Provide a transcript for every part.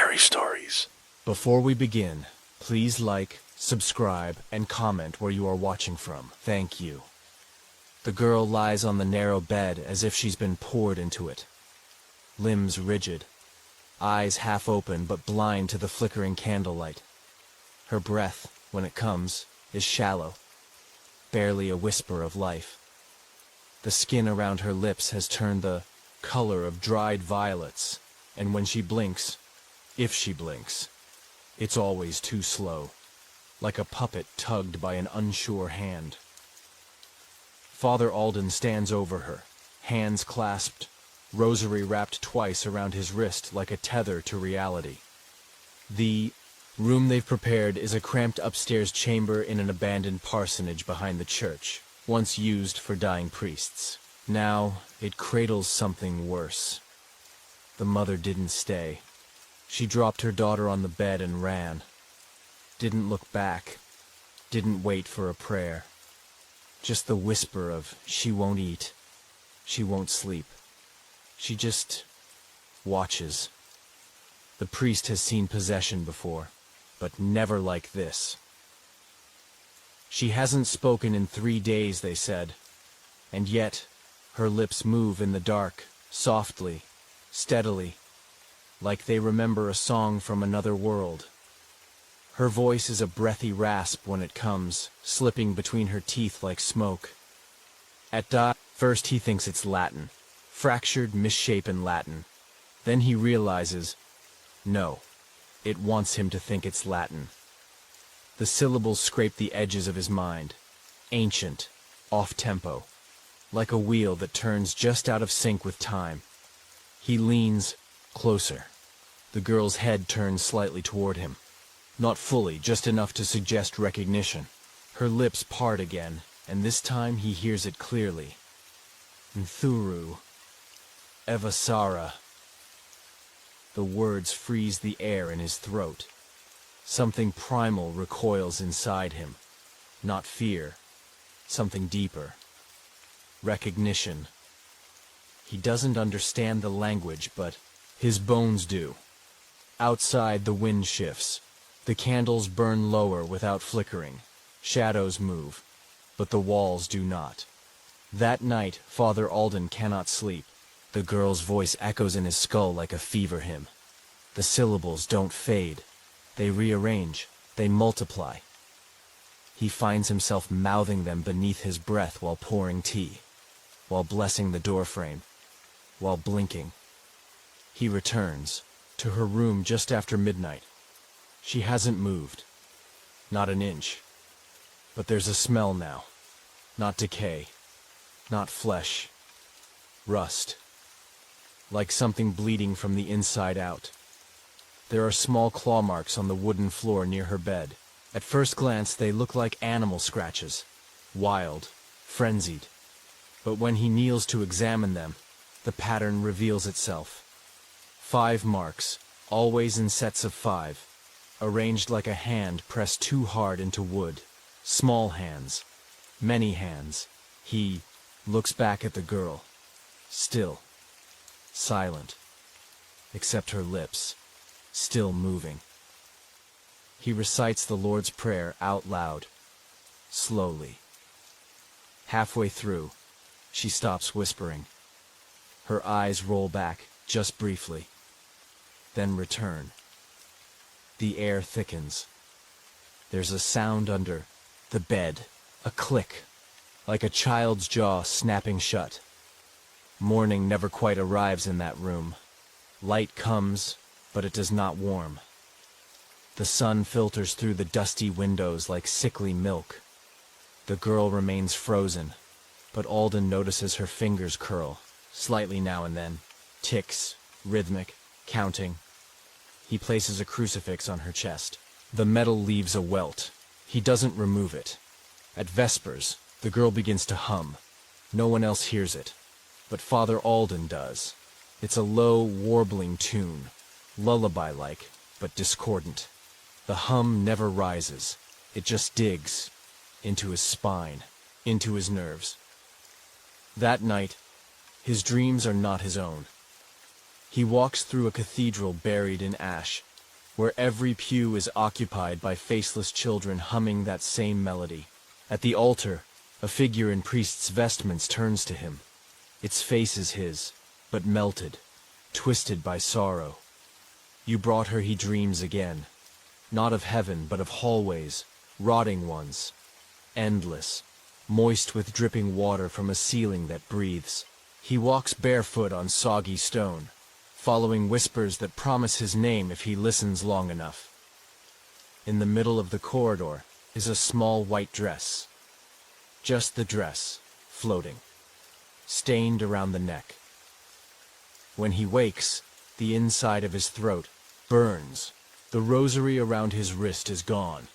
scary stories. Before we begin, please like, subscribe, and comment where you are watching from. Thank you. The girl lies on the narrow bed as if she's been poured into it. Limbs rigid, eyes half open but blind to the flickering candlelight. Her breath, when it comes, is shallow, barely a whisper of life. The skin around her lips has turned the color of dried violets, and when she blinks, if she blinks, it's always too slow, like a puppet tugged by an unsure hand. Father Alden stands over her, hands clasped, rosary wrapped twice around his wrist like a tether to reality. The room they've prepared is a cramped upstairs chamber in an abandoned parsonage behind the church, once used for dying priests. Now it cradles something worse. The mother didn't stay. She dropped her daughter on the bed and ran. Didn't look back. Didn't wait for a prayer. Just the whisper of, she won't eat. She won't sleep. She just watches. The priest has seen possession before, but never like this. She hasn't spoken in 3 days, they said, and yet her lips move in the dark, softly, steadily, like they remember a song from another world. Her voice is a breathy rasp when it comes, slipping between her teeth like smoke. First he thinks it's Latin, fractured, misshapen Latin. Then he realizes, no, it wants him to think it's Latin. The syllables scrape the edges of his mind, ancient, off-tempo, like a wheel that turns just out of sync with time. He leans closer. The girl's head turns slightly toward him. Not fully, just enough to suggest recognition. Her lips part again, and this time he hears it clearly. Nthuru. Evasara. The words freeze the air in his throat. Something primal recoils inside him. Not fear. Something deeper. Recognition. He doesn't understand the language, but his bones do. Outside, the wind shifts. The candles burn lower without flickering. Shadows move, but the walls do not. That night, Father Alden cannot sleep. The girl's voice echoes in his skull like a fever hymn. The syllables don't fade. They rearrange. They multiply. He finds himself mouthing them beneath his breath while pouring tea, while blessing the doorframe, while blinking. He returns to her room just after midnight. She hasn't moved. Not an inch. But there's a smell now. Not decay. Not flesh. Rust. Like something bleeding from the inside out. There are small claw marks on the wooden floor near her bed. At first glance, they look like animal scratches. Wild. Frenzied. But when he kneels to examine them, the pattern reveals itself. 5 marks, always in sets of 5. Arranged like a hand pressed too hard into wood. Small hands. Many hands. He looks back at the girl. Still. Silent. Except her lips. Still moving. He recites the Lord's Prayer out loud. Slowly. Halfway through, she stops whispering. Her eyes roll back, just briefly. Then return. The air thickens. There's a sound under the bed, a click, like a child's jaw snapping shut. Morning never quite arrives in that room. Light comes, but it does not warm. The sun filters through the dusty windows like sickly milk. The girl remains frozen, but Alden notices her fingers curl, slightly now and then, ticks, rhythmic, counting. He places a crucifix on her chest. The metal leaves a welt. He doesn't remove it. At Vespers, the girl begins to hum. No one else hears it, but Father Alden does. It's a low, warbling tune, lullaby-like, but discordant. The hum never rises. It just digs into his spine, into his nerves. That night, his dreams are not his own. He walks through a cathedral buried in ash, where every pew is occupied by faceless children humming that same melody. At the altar, a figure in priest's vestments turns to him. Its face is his, but melted, twisted by sorrow. You brought her, he dreams again. Not of heaven, but of hallways, rotting ones, endless, moist with dripping water from a ceiling that breathes. He walks barefoot on soggy stone, following whispers that promise his name if he listens long enough. In the middle of the corridor is a small white dress. Just the dress, floating, stained around the neck. When he wakes, the inside of his throat burns. The rosary around his wrist is gone.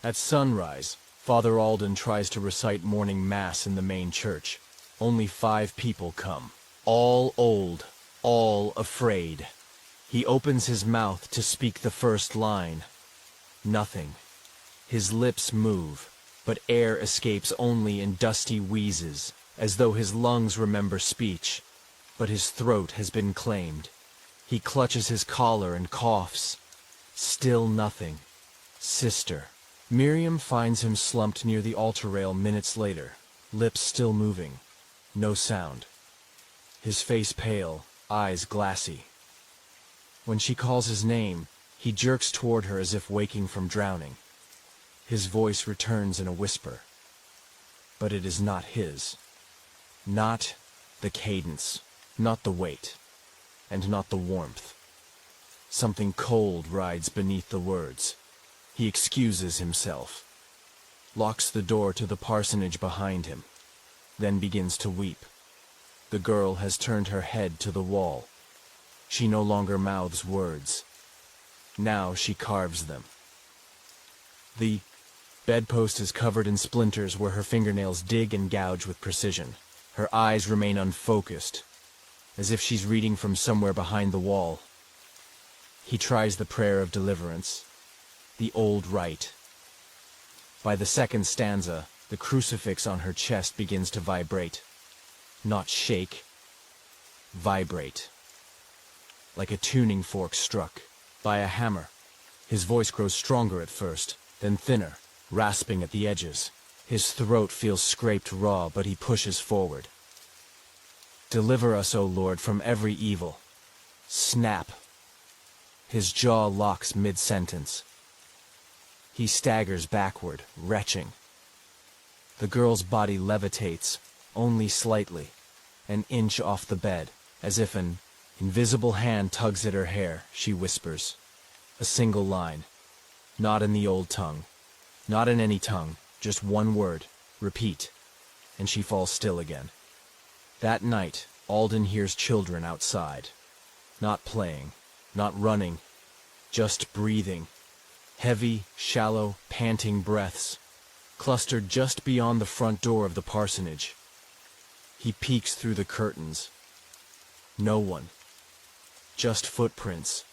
At sunrise, Father Alden tries to recite morning mass in the main church. Only 5 people come, all old, all afraid. He opens his mouth to speak the first line. Nothing. His lips move, but air escapes only in dusty wheezes, as though his lungs remember speech. But his throat has been claimed. He clutches his collar and coughs. Still nothing. Sister. Miriam finds him slumped near the altar rail minutes later, lips still moving. No sound. His face pale, eyes glassy. When she calls his name, he jerks toward her as if waking from drowning. His voice returns in a whisper. But it is not his. Not the cadence, not the weight, and not the warmth. Something cold rides beneath the words. He excuses himself, locks the door to the parsonage behind him, then begins to weep. The girl has turned her head to the wall. She no longer mouths words. Now she carves them. The bedpost is covered in splinters where her fingernails dig and gouge with precision. Her eyes remain unfocused, as if she's reading from somewhere behind the wall. He tries the prayer of deliverance, the old rite. By the second stanza, the crucifix on her chest begins to vibrate. Not shake, vibrate. Like a tuning fork struck by a hammer. His voice grows stronger at first, then thinner, rasping at the edges. His throat feels scraped raw, but he pushes forward. Deliver us, O Lord, from every evil. Snap. His jaw locks mid-sentence. He staggers backward, retching. The girl's body levitates, only slightly, an inch off the bed, as if an invisible hand tugs at her hair. She whispers. A single line. Not in the old tongue. Not in any tongue. Just one word. Repeat. And she falls still again. That night, Alden hears children outside. Not playing. Not running. Just breathing. Heavy, shallow, panting breaths, clustered just beyond the front door of the parsonage. He peeks through the curtains. No one. Just footprints.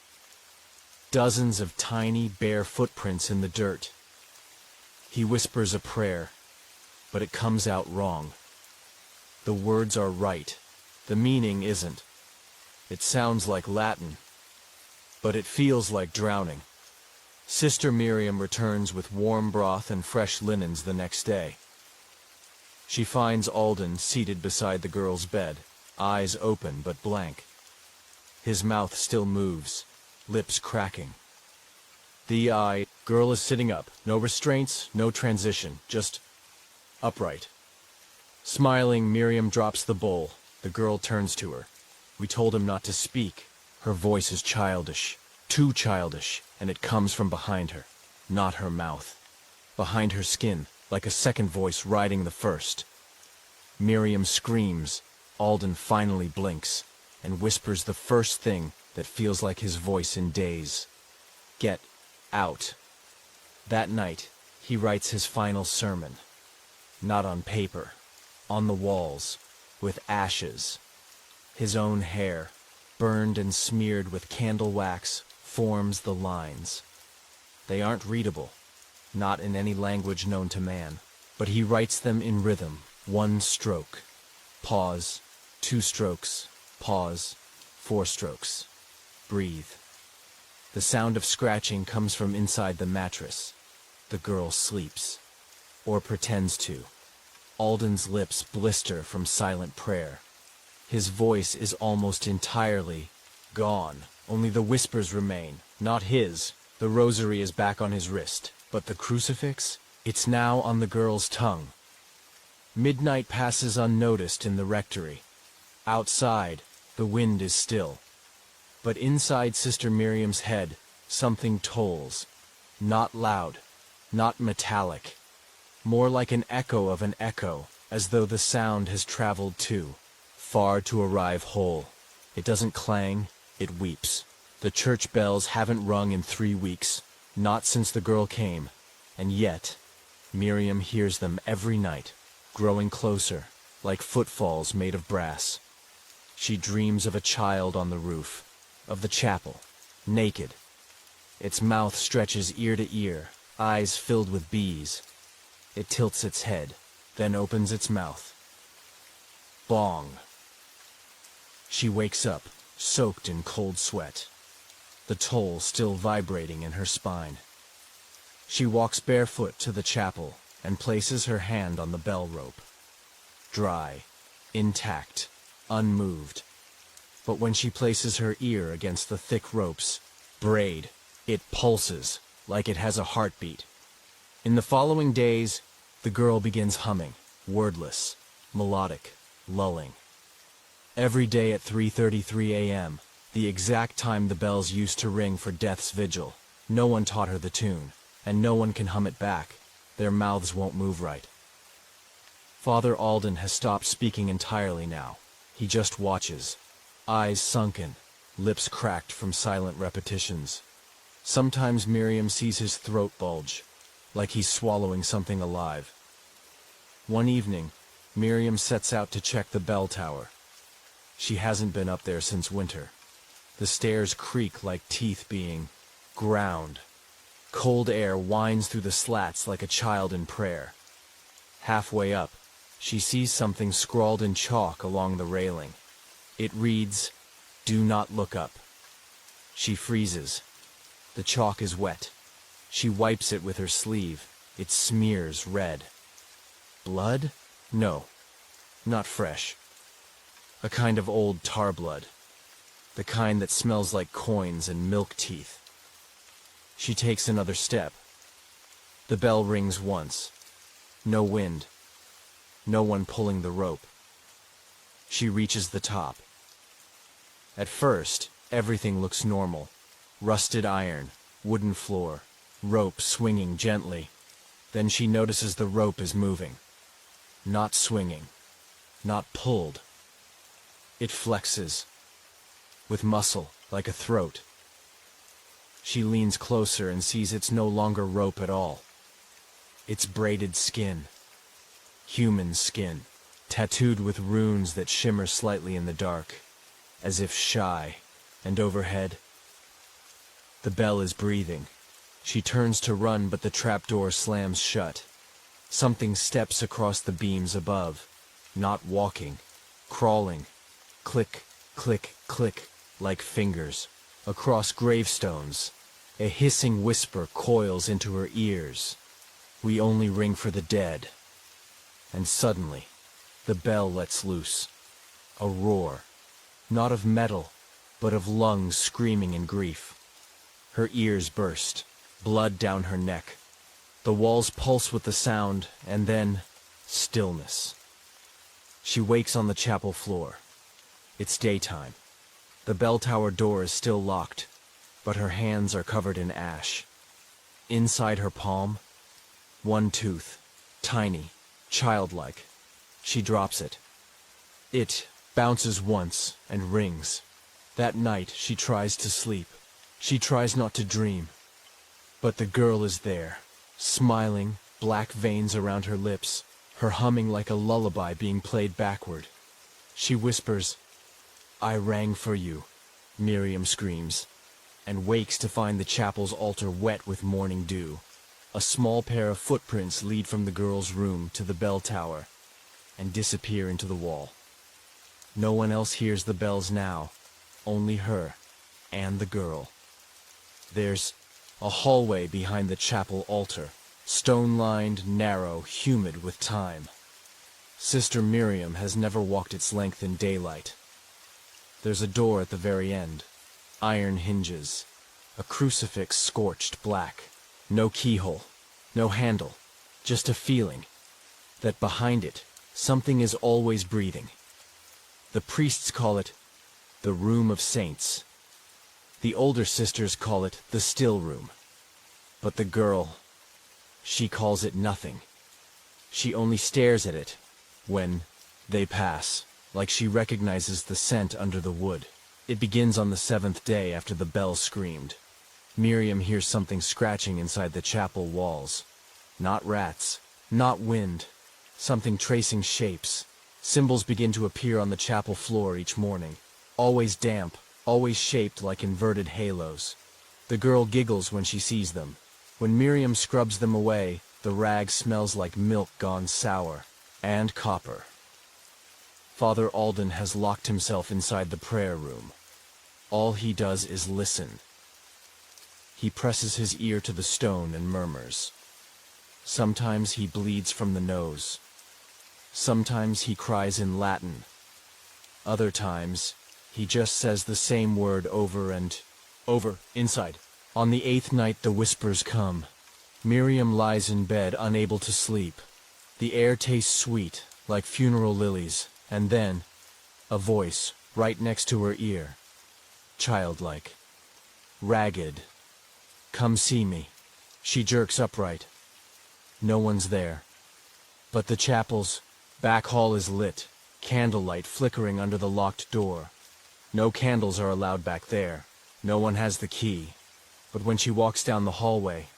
Dozens of tiny, bare footprints in the dirt. He whispers a prayer, but it comes out wrong. The words are right. The meaning isn't. It sounds like Latin, but it feels like drowning. Sister Miriam returns with warm broth and fresh linens the next day. She finds Alden seated beside the girl's bed, eyes open but blank. His mouth still moves, lips cracking. The girl is sitting up, no restraints, no transition, just upright. Smiling, Miriam drops the bowl. The girl turns to her. We told him not to speak. Her voice is childish. Too childish, and it comes from behind her, not her mouth. Behind her skin, like a second voice riding the first. Miriam screams. Alden finally blinks, and whispers the first thing that feels like his voice in days. Get out. That night, he writes his final sermon. Not on paper, on the walls, with ashes. His own hair, burned and smeared with candle wax, forms the lines. They aren't readable, not in any language known to man, but he writes them in rhythm, 1 stroke, pause, 2 strokes, pause, 4 strokes, breathe. The sound of scratching comes from inside the mattress. The girl sleeps. Or pretends to. Alden's lips blister from silent prayer. His voice is almost entirely gone. Only the whispers remain, not his. The rosary is back on his wrist, but the crucifix? It's now on the girl's tongue. Midnight passes unnoticed in the rectory. Outside, the wind is still. But inside Sister Miriam's head, something tolls. Not loud, not metallic. More like an echo of an echo, as though the sound has traveled too far to arrive whole. It doesn't clang, it weeps. The church bells haven't rung in 3 weeks, not since the girl came. And yet, Miriam hears them every night, growing closer, like footfalls made of brass. She dreams of a child on the roof, of the chapel, naked. Its mouth stretches ear to ear, eyes filled with bees. It tilts its head, then opens its mouth. Bong. She wakes up, soaked in cold sweat, the toll still vibrating in her spine. She walks barefoot to the chapel and places her hand on the bell rope. Dry, intact, unmoved. But when she places her ear against the thick rope's braid, it pulses like it has a heartbeat. In the following days, the girl begins humming, wordless, melodic, lulling. Every day at 3:33 a.m., the exact time the bells used to ring for death's vigil, no one taught her the tune, and no one can hum it back. Their mouths won't move right. Father Alden has stopped speaking entirely now. He just watches, eyes sunken, lips cracked from silent repetitions. Sometimes Miriam sees his throat bulge, like he's swallowing something alive. One evening, Miriam sets out to check the bell tower. She hasn't been up there since winter. The stairs creak like teeth being ground. Cold air whines through the slats like a child in prayer. Halfway up, she sees something scrawled in chalk along the railing. It reads, "Do not look up." She freezes. The chalk is wet. She wipes it with her sleeve. It smears red. Blood? No, not fresh. A kind of old tar blood. The kind that smells like coins and milk teeth. She takes another step. The bell rings once. No wind. No one pulling the rope. She reaches the top. At first, everything looks normal. Rusted iron, wooden floor, rope swinging gently. Then she notices the rope is moving. Not swinging. Not pulled. It flexes. With muscle, like a throat. She leans closer and sees it's no longer rope at all. It's braided skin. Human skin, tattooed with runes that shimmer slightly in the dark, as if shy, and overhead. The bell is breathing. She turns to run, but the trapdoor slams shut. Something steps across the beams above, not walking, crawling. Click, click, click, like fingers. Across gravestones, a hissing whisper coils into her ears. We only ring for the dead. And suddenly, the bell lets loose. A roar, not of metal, but of lungs screaming in grief. Her ears burst, blood down her neck. The walls pulse with the sound, and then stillness. She wakes on the chapel floor. It's daytime. The bell tower door is still locked, but her hands are covered in ash. Inside her palm, one tooth, tiny, childlike. She drops it. It bounces once and rings. That night she tries to sleep. She tries not to dream. But the girl is there, smiling, black veins around her lips, her humming like a lullaby being played backward. She whispers, "I rang for you," Miriam screams, and wakes to find the chapel's altar wet with morning dew. A small pair of footprints lead from the girl's room to the bell tower and disappear into the wall. No one else hears the bells now, only her and the girl. There's a hallway behind the chapel altar, stone-lined, narrow, humid with time. Sister Miriam has never walked its length in daylight. There's a door at the very end, iron hinges, a crucifix scorched black, no keyhole, no handle, just a feeling that behind it something is always breathing. The priests call it the Room of Saints. The older sisters call it the Still Room. But the girl, she calls it nothing. She only stares at it when they pass, like she recognizes the scent under the wood. It begins on the 7th day after the bell screamed. Miriam hears something scratching inside the chapel walls. Not rats, not wind, something tracing shapes. Symbols begin to appear on the chapel floor each morning, always damp, always shaped like inverted halos. The girl giggles when she sees them. When Miriam scrubs them away, the rag smells like milk gone sour, and copper. Father Alden has locked himself inside the prayer room. All he does is listen. He presses his ear to the stone and murmurs. Sometimes he bleeds from the nose. Sometimes he cries in Latin. Other times, he just says the same word over and over, inside. On the 8th night the whispers come. Miriam lies in bed, unable to sleep. The air tastes sweet, like funeral lilies, and then, a voice, right next to her ear. Childlike. Ragged. Come see me. She jerks upright. No one's there. But the chapel's back hall is lit, candlelight flickering under the locked door. No candles are allowed back there. No one has the key. But when she walks down the hallway,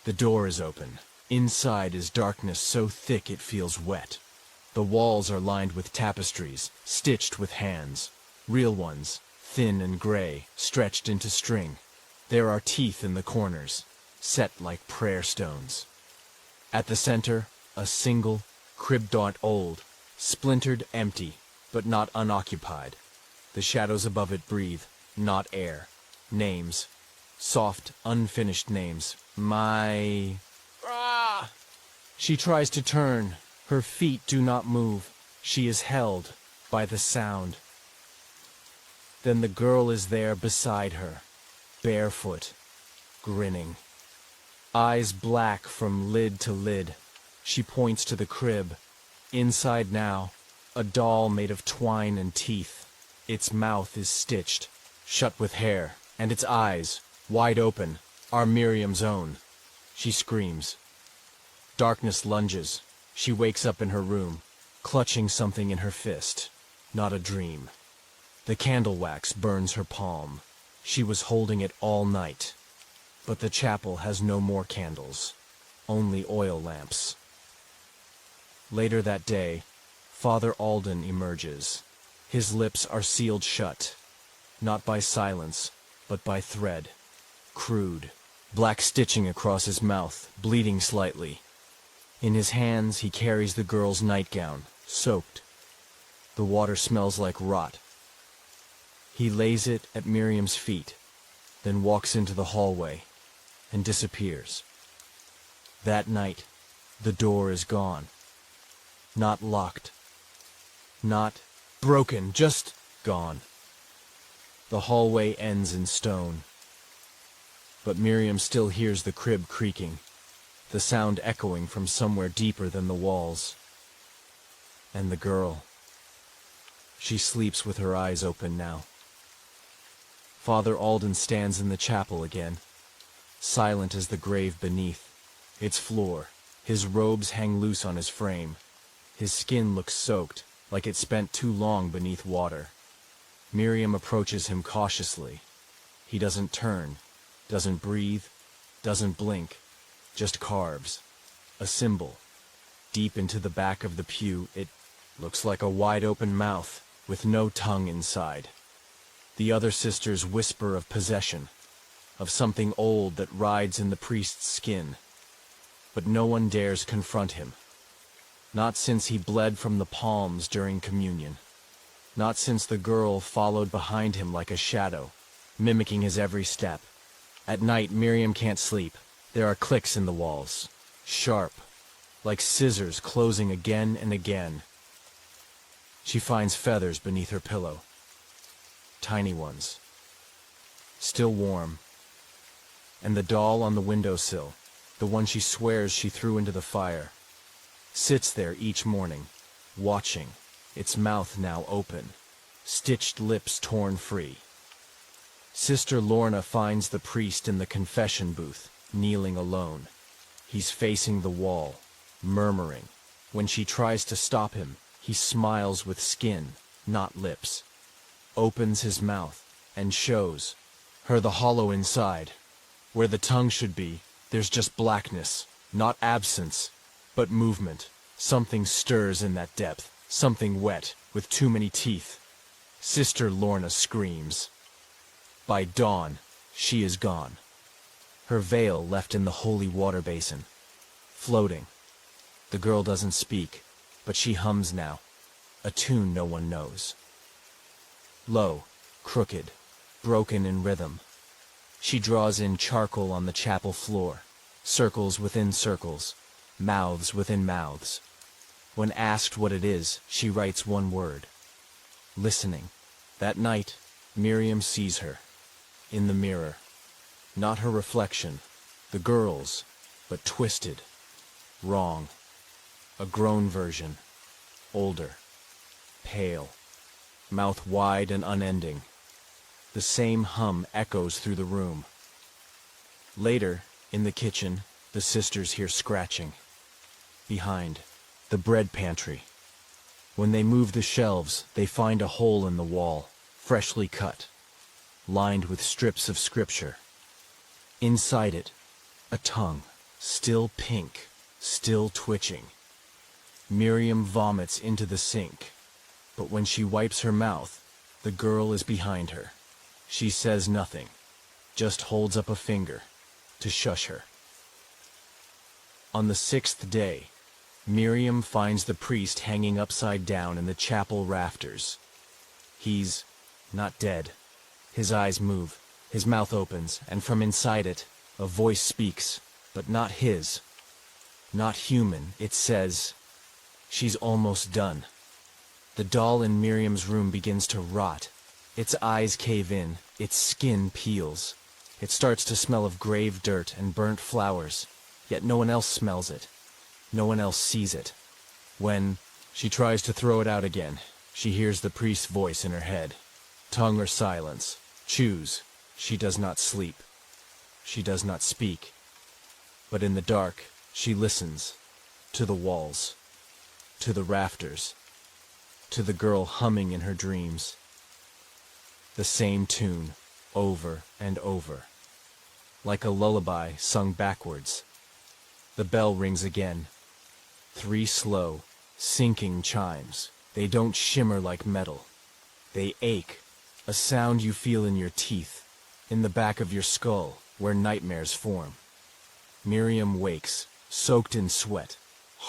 the door is open. Inside is darkness so thick it feels wet. The walls are lined with tapestries, stitched with hands. Real ones, thin and gray, stretched into string. There are teeth in the corners, set like prayer stones. At the center, a single, crib-dot old, splintered, empty, but not unoccupied. The shadows above it breathe, not air. Names. Soft, unfinished names. She tries to turn. Her feet do not move. She is held by the sound. Then the girl is there beside her, barefoot, grinning. Eyes black from lid to lid. She points to the crib. Inside now, a doll made of twine and teeth. Its mouth is stitched, shut with hair, and its eyes, wide open, are Miriam's own. She screams. Darkness lunges. She wakes up in her room, clutching something in her fist. Not a dream. The candle wax burns her palm. She was holding it all night. But the chapel has no more candles, only oil lamps. Later that day, Father Alden emerges. His lips are sealed shut, not by silence, but by thread. Crude, black stitching across his mouth, bleeding slightly. In his hands he carries the girl's nightgown, soaked. The water smells like rot. He lays it at Miriam's feet, then walks into the hallway and disappears. That night, the door is gone. Not locked. Not broken, just gone. The hallway ends in stone. But Miriam still hears the crib creaking, the sound echoing from somewhere deeper than the walls. And the girl. She sleeps with her eyes open now. Father Alden stands in the chapel again, silent as the grave beneath, its floor. His robes hang loose on his frame. His skin looks soaked, like it spent too long beneath water. Miriam approaches him cautiously. He doesn't turn, doesn't breathe, doesn't blink, just carves. A symbol. Deep into the back of the pew, it looks like a wide-open mouth, with no tongue inside. The other sisters whisper of possession, of something old that rides in the priest's skin. But no one dares confront him. Not since he bled from the palms during communion. Not since the girl followed behind him like a shadow, mimicking his every step. At night, Miriam can't sleep. There are clicks in the walls, sharp, like scissors closing again and again. She finds feathers beneath her pillow, tiny ones, still warm, and the doll on the windowsill, the one she swears she threw into the fire, sits there each morning, watching, its mouth now open, stitched lips torn free. Sister Lorna finds the priest in the confession booth, kneeling alone. He's facing the wall, murmuring. When she tries to stop him, he smiles with skin, not lips, opens his mouth, and shows her the hollow inside. Where the tongue should be, there's just blackness, not absence, but movement. Something stirs in that depth, something wet, with too many teeth. Sister Lorna screams. By dawn, she is gone. Her veil left in the holy water basin, floating. The girl doesn't speak, but she hums now, a tune no one knows. Low, crooked, broken in rhythm. She draws in charcoal on the chapel floor, circles within circles, mouths within mouths. When asked what it is, she writes one word: listening. That night, Miriam sees her, in the mirror. Not her reflection, the girl's, but twisted, wrong. A grown version, older, pale, mouth wide and unending. The same hum echoes through the room. Later, in the kitchen, the sisters hear scratching. Behind, the bread pantry. When they move the shelves, they find a hole in the wall, freshly cut, lined with strips of scripture. Inside it, a tongue, still pink, still twitching. Miriam vomits into the sink, but when she wipes her mouth, the girl is behind her. She says nothing, just holds up a finger to shush her. On the 6th day, Miriam finds the priest hanging upside down in the chapel rafters. He's not dead. His eyes move, his mouth opens, and from inside it, a voice speaks, but not his. Not human, it says, "She's almost done." The doll in Miriam's room begins to rot. Its eyes cave in, its skin peels. It starts to smell of grave dirt and burnt flowers, yet no one else smells it. No one else sees it. When she tries to throw it out again, she hears the priest's voice in her head. Tongue or silence, choose. She does not sleep. She does not speak. But in the dark, she listens, to the walls, to the rafters, to the girl humming in her dreams. The same tune, over and over, like a lullaby sung backwards. The bell rings again. 3 slow, sinking chimes. They don't shimmer like metal. They ache, a sound you feel in your teeth, in the back of your skull, where nightmares form. Miriam wakes, soaked in sweat,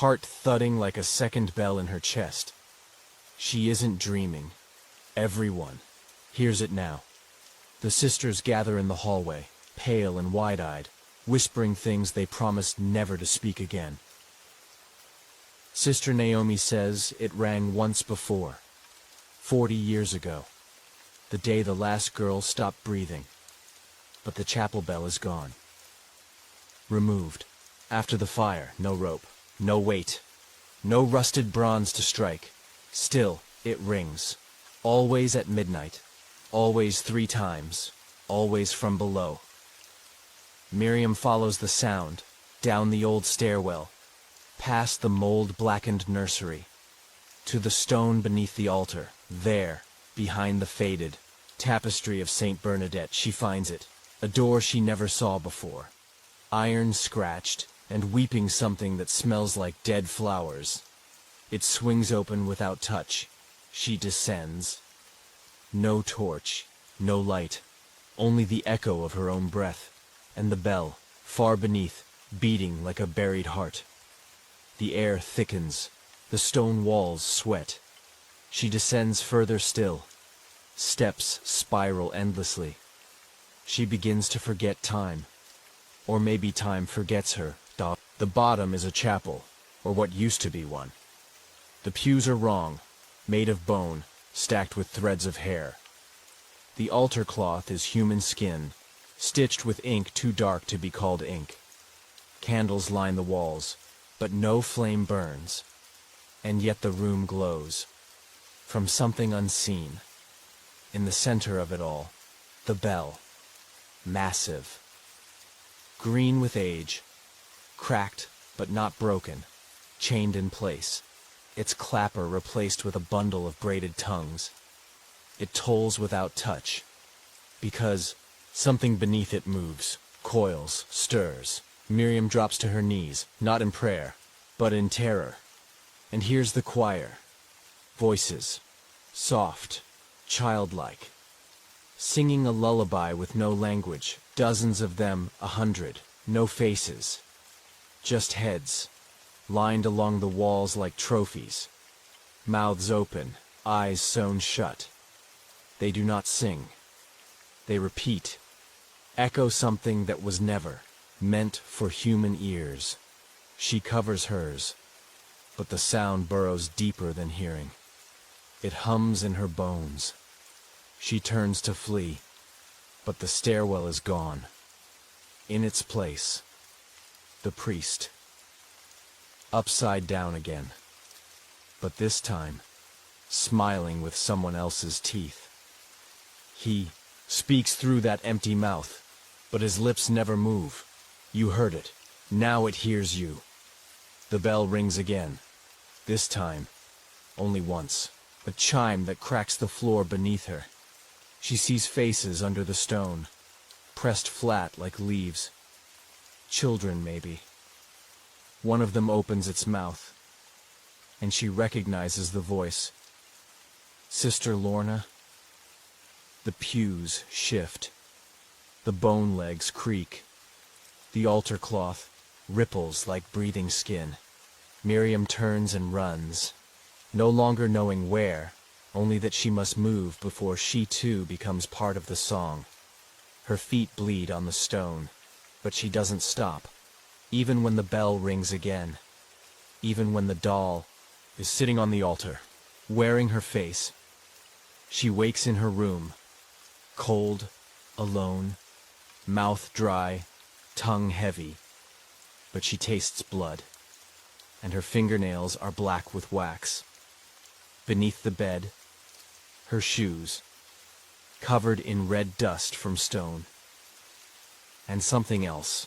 heart thudding like a second bell in her chest. She isn't dreaming. Everyone hears it now. The sisters gather in the hallway, pale and wide-eyed, whispering things they promised never to speak again. Sister Naomi says it rang once before, 40 years ago, the day the last girl stopped breathing. But the chapel bell is gone. Removed. After the fire, no rope, no weight, no rusted bronze to strike. Still, it rings. Always at midnight. Always 3 times. Always from below. Miriam follows the sound, down the old stairwell, past the mold-blackened nursery, to the stone beneath the altar. There, behind the faded tapestry of Saint Bernadette, she finds it, a door she never saw before, iron scratched, and weeping something that smells like dead flowers. It swings open without touch. She descends. No torch, no light, only the echo of her own breath, and the bell, far beneath, beating like a buried heart. The air thickens, the stone walls sweat. She descends further still. Steps spiral endlessly. She begins to forget time. Or maybe time forgets her. The bottom is a chapel, or what used to be one. The pews are wrong, made of bone, stacked with threads of hair. The altar cloth is human skin, stitched with ink too dark to be called ink. Candles line the walls, but no flame burns. And yet the room glows. From something unseen. In the center of it all, the bell. Massive. Green with age. Cracked, but not broken. Chained in place. Its clapper replaced with a bundle of braided tongues. It tolls without touch. Because something beneath it moves, coils, stirs. Miriam drops to her knees, not in prayer, but in terror. And hears the choir. Voices. Soft. Childlike. Singing a lullaby with no language. Dozens of them, 100. No faces. Just heads. Lined along the walls like trophies. Mouths open, eyes sewn shut. They do not sing. They repeat. Echo something that was never meant for human ears. She covers hers, but the sound burrows deeper than hearing. It hums in her bones. She turns to flee, but the stairwell is gone. In its place, the priest. Upside down again, but this time, smiling with someone else's teeth. He speaks through that empty mouth, but his lips never move. You heard it. Now it hears you. The bell rings again. This time, only once. A chime that cracks the floor beneath her. She sees faces under the stone, pressed flat like leaves. Children, maybe. One of them opens its mouth, and she recognizes the voice. Sister Lorna. The pews shift. The bone legs creak. The altar cloth ripples like breathing skin. Miriam turns and runs, no longer knowing where, only that she must move before she too becomes part of the song. Her feet bleed on the stone, but she doesn't stop, even when the bell rings again, even when the doll is sitting on the altar, wearing her face. She wakes in her room, cold, alone, mouth dry, tongue heavy, but she tastes blood, and her fingernails are black with wax. Beneath the bed, her shoes, covered in red dust from stone. And something else.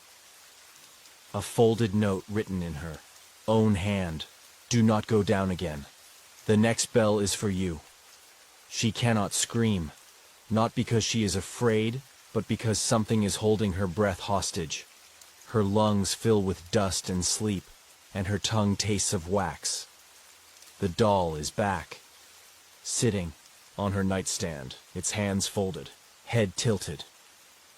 A folded note written in her own hand. Do not go down again. The next bell is for you. She cannot scream, not because she is afraid, but because something is holding her breath hostage. Her lungs fill with dust and sleep, and her tongue tastes of wax. The doll is back, sitting on her nightstand, its hands folded, head tilted,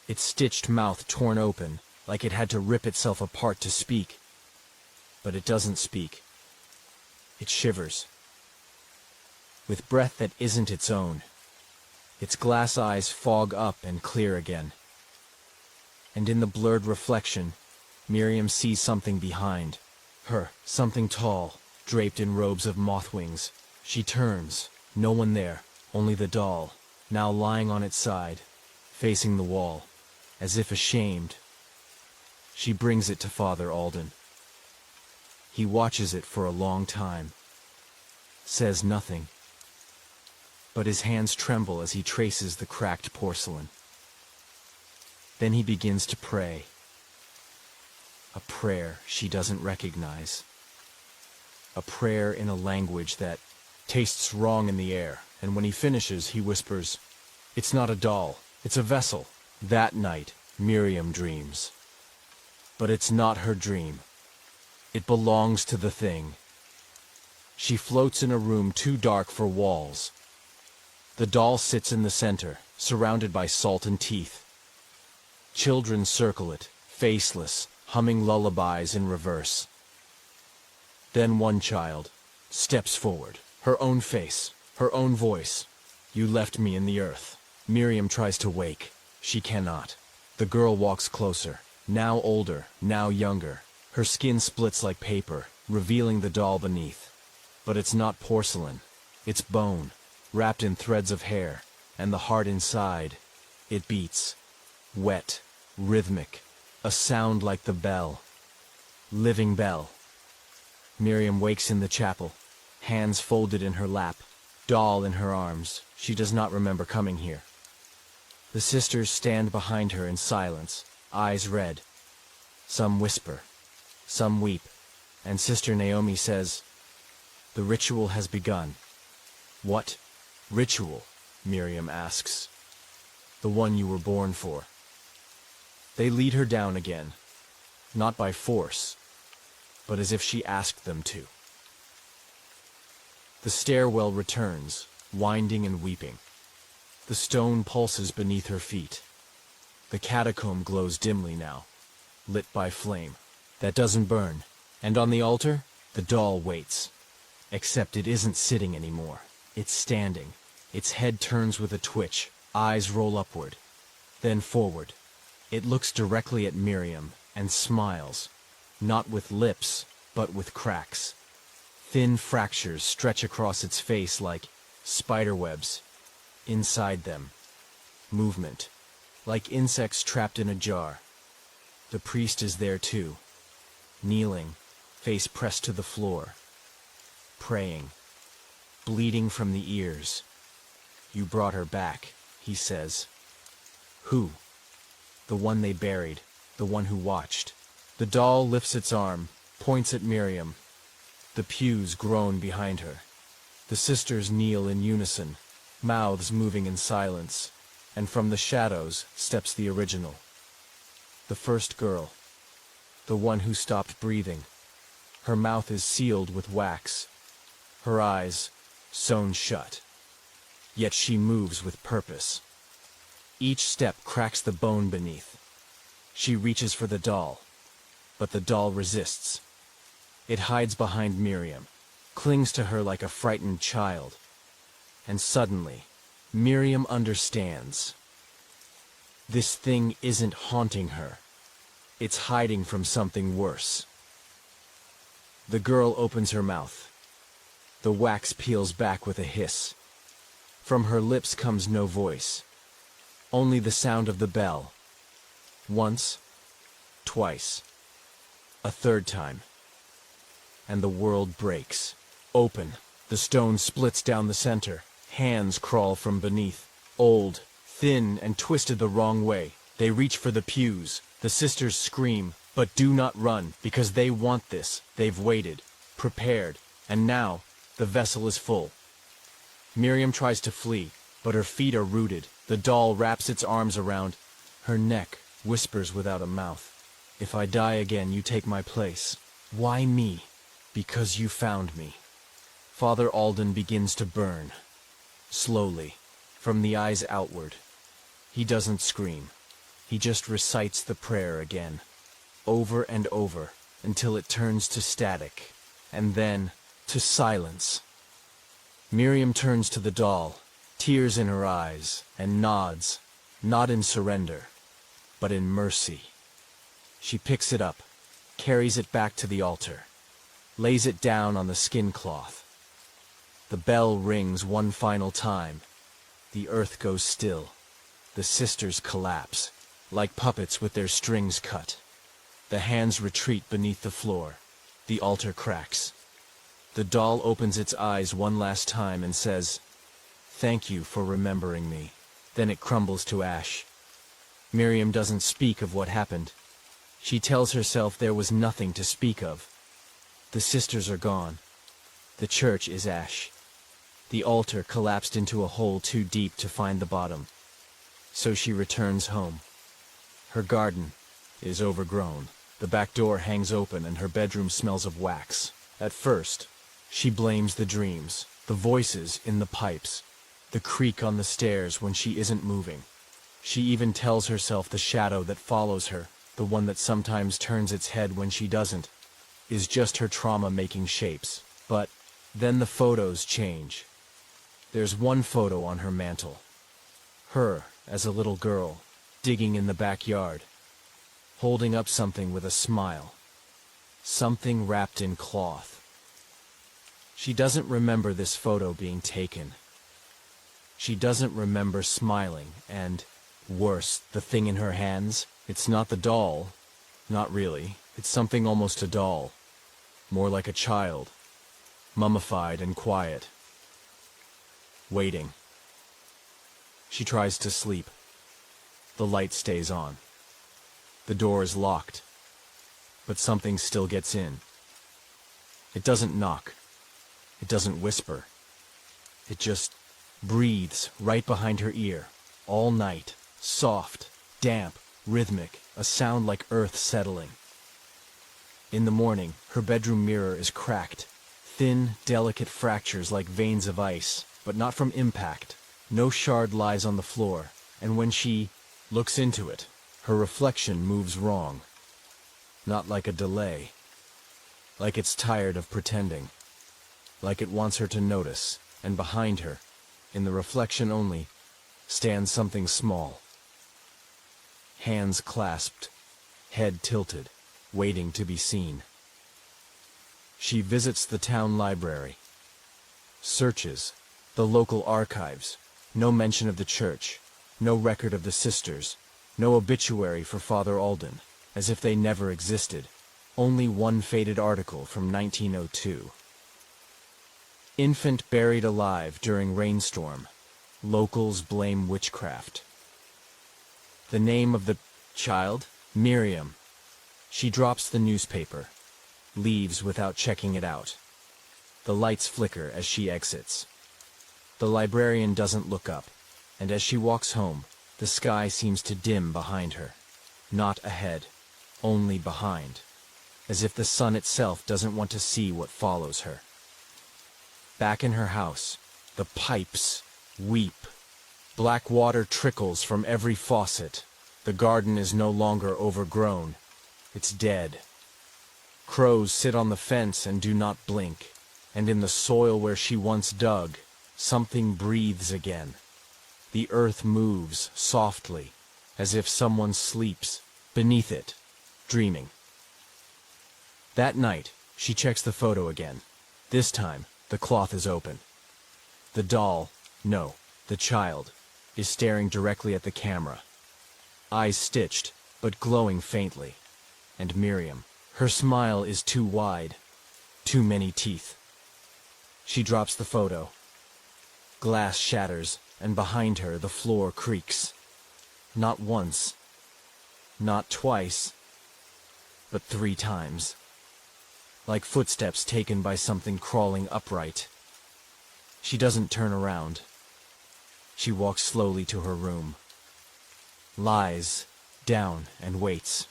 its stitched mouth torn open, like it had to rip itself apart to speak. But it doesn't speak. It shivers. With breath that isn't its own, its glass eyes fog up and clear again. And in the blurred reflection, Miriam sees something behind her, something tall, draped in robes of moth wings. She turns, no one there, only the doll, now lying on its side, facing the wall, as if ashamed. She brings it to Father Alden. He watches it for a long time, says nothing, but his hands tremble as he traces the cracked porcelain. Then he begins to pray. A prayer she doesn't recognize. A prayer in a language that tastes wrong in the air, and when he finishes, he whispers, "It's not a doll, it's a vessel." That night, Miriam dreams. But it's not her dream. It belongs to the thing. She floats in a room too dark for walls. The doll sits in the center, surrounded by salt and teeth. Children circle it, faceless, humming lullabies in reverse. Then one child steps forward, her own face, her own voice. "You left me in the earth." Miriam tries to wake. She cannot. The girl walks closer, now older, now younger. Her skin splits like paper, revealing the doll beneath. But it's not porcelain. It's bone, wrapped in threads of hair, and the heart inside. It beats. Wet, rhythmic, a sound like the bell. Living bell. Miriam wakes in the chapel, hands folded in her lap, doll in her arms. She does not remember coming here. The sisters stand behind her in silence, eyes red. Some whisper, some weep, and Sister Naomi says, "The ritual has begun." "What ritual?" Miriam asks. "The one you were born for." They lead her down again, not by force, but as if she asked them to. The stairwell returns, winding and weeping. The stone pulses beneath her feet. The catacomb glows dimly now, lit by flame that doesn't burn, and on the altar, the doll waits. Except it isn't sitting anymore. It's standing. Its head turns with a twitch, eyes roll upward, then forward. It looks directly at Miriam and smiles, not with lips, but with cracks. Thin fractures stretch across its face like spiderwebs. Inside them, movement, like insects trapped in a jar. The priest is there too, kneeling, face pressed to the floor, praying, bleeding from the ears. "You brought her back," he says. "Who?" "The one they buried, the one who watched." The doll lifts its arm, points at Miriam. The pews groan behind her. The sisters kneel in unison, mouths moving in silence, and from the shadows steps the original. The first girl, the one who stopped breathing. Her mouth is sealed with wax, her eyes sewn shut. Yet she moves with purpose. Each step cracks the bone beneath. She reaches for the doll, but the doll resists. It hides behind Miriam, clings to her like a frightened child. And suddenly, Miriam understands. This thing isn't haunting her. It's hiding from something worse. The girl opens her mouth. The wax peels back with a hiss. From her lips comes no voice, only the sound of the bell. Once, twice, a third time. And the world breaks. Open, the stone splits down the center. Hands crawl from beneath. Old, thin, and twisted the wrong way. They reach for the pews. The sisters scream, but do not run, because they want this. They've waited, prepared, and now, the vessel is full. Miriam tries to flee, but her feet are rooted. The doll wraps its arms around her neck, whispers without a mouth. "If I die again, you take my place." "Why me?" "Because you found me." Father Alden begins to burn. Slowly, from the eyes outward. He doesn't scream. He just recites the prayer again, over and over, until it turns to static, and then to silence. Miriam turns to the doll, tears in her eyes, and nods, not in surrender, but in mercy. She picks it up, carries it back to the altar, lays it down on the skin cloth. The bell rings one final time. The earth goes still. The sisters collapse, like puppets with their strings cut. The hands retreat beneath the floor. The altar cracks. The doll opens its eyes one last time and says, "Thank you for remembering me." Then it crumbles to ash. Miriam doesn't speak of what happened. She tells herself there was nothing to speak of. The sisters are gone. The church is ash. The altar collapsed into a hole too deep to find the bottom. So she returns home. Her garden is overgrown. The back door hangs open and her bedroom smells of wax. At first, she blames the dreams, the voices in the pipes, the creak on the stairs when she isn't moving. She even tells herself the shadow that follows her, the one that sometimes turns its head when she doesn't, is just her trauma making shapes. But then the photos change. There's one photo on her mantle. Her as a little girl, digging in the backyard, holding up something with a smile. Something wrapped in cloth. She doesn't remember this photo being taken. She doesn't remember smiling, and, worse, the thing in her hands, it's not the doll. Not really. It's something almost a doll. More like a child. Mummified and quiet. Waiting. She tries to sleep. The light stays on. The door is locked. But something still gets in. It doesn't knock. It doesn't whisper. It just breathes right behind her ear, all night, soft, damp, rhythmic, a sound like earth settling. In the morning, her bedroom mirror is cracked, thin, delicate fractures like veins of ice, but not from impact. No shard lies on the floor, and when she looks into it, her reflection moves wrong. Not like a delay. Like it's tired of pretending. Like it wants her to notice, and behind her, in the reflection only, stands something small. Hands clasped, head tilted, waiting to be seen. She visits the town library. Searches the local archives. No mention of the church. No record of the sisters. No obituary for Father Alden, as if they never existed. Only one faded article from 1902. Infant buried alive during rainstorm. Locals blame witchcraft. The name of the child? Miriam. She drops the newspaper. Leaves without checking it out. The lights flicker as she exits. The librarian doesn't look up, and as she walks home, the sky seems to dim behind her. Not ahead, only behind. As if the sun itself doesn't want to see what follows her. Back in her house, the pipes weep. Black water trickles from every faucet. The garden is no longer overgrown. It's dead. Crows sit on the fence and do not blink. And in the soil where she once dug, something breathes again. The earth moves softly, as if someone sleeps beneath it, dreaming. That night, she checks the photo again. This time, the cloth is open. The doll, no, the child, is staring directly at the camera. Eyes stitched, but glowing faintly. And Miriam, her smile is too wide. Too many teeth. She drops the photo. Glass shatters, and behind her the floor creaks. Not once. Not twice. But 3 times. Like footsteps taken by something crawling upright. She doesn't turn around. She walks slowly to her room. Lies down and waits.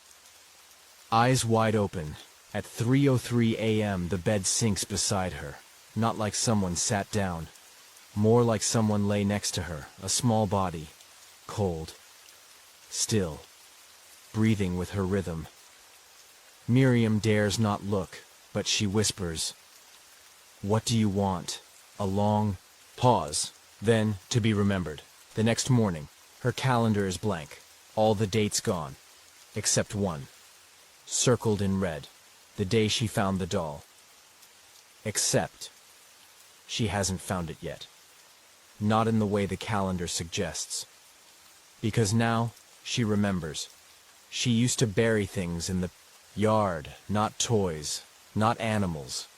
Eyes wide open. At 3:03 a.m. the bed sinks beside her. Not like someone sat down. More like someone lay next to her, a small body. Cold. Still. Breathing with her rhythm. Miriam dares not look. But she whispers, "What do you want?" A long pause, then to be remembered. The next morning, her calendar is blank, all the dates gone, except one, circled in red, the day she found the doll. Except, she hasn't found it yet. Not in the way the calendar suggests. Because now, she remembers. She used to bury things in the yard, not toys. Not animals,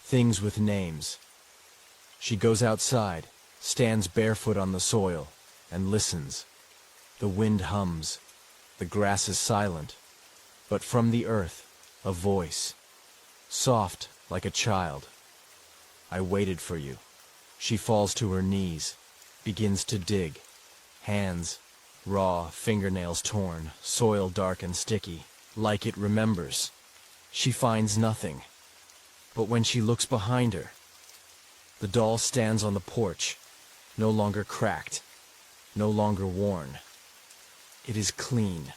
things with names. She goes outside, stands barefoot on the soil, and listens. The wind hums. The grass is silent. But from the earth, a voice. Soft, like a child. "I waited for you." She falls to her knees, begins to dig. Hands, raw, fingernails torn, soil dark and sticky, like it remembers. She finds nothing. But when she looks behind her, the doll stands on the porch, no longer cracked, no longer worn. It is clean,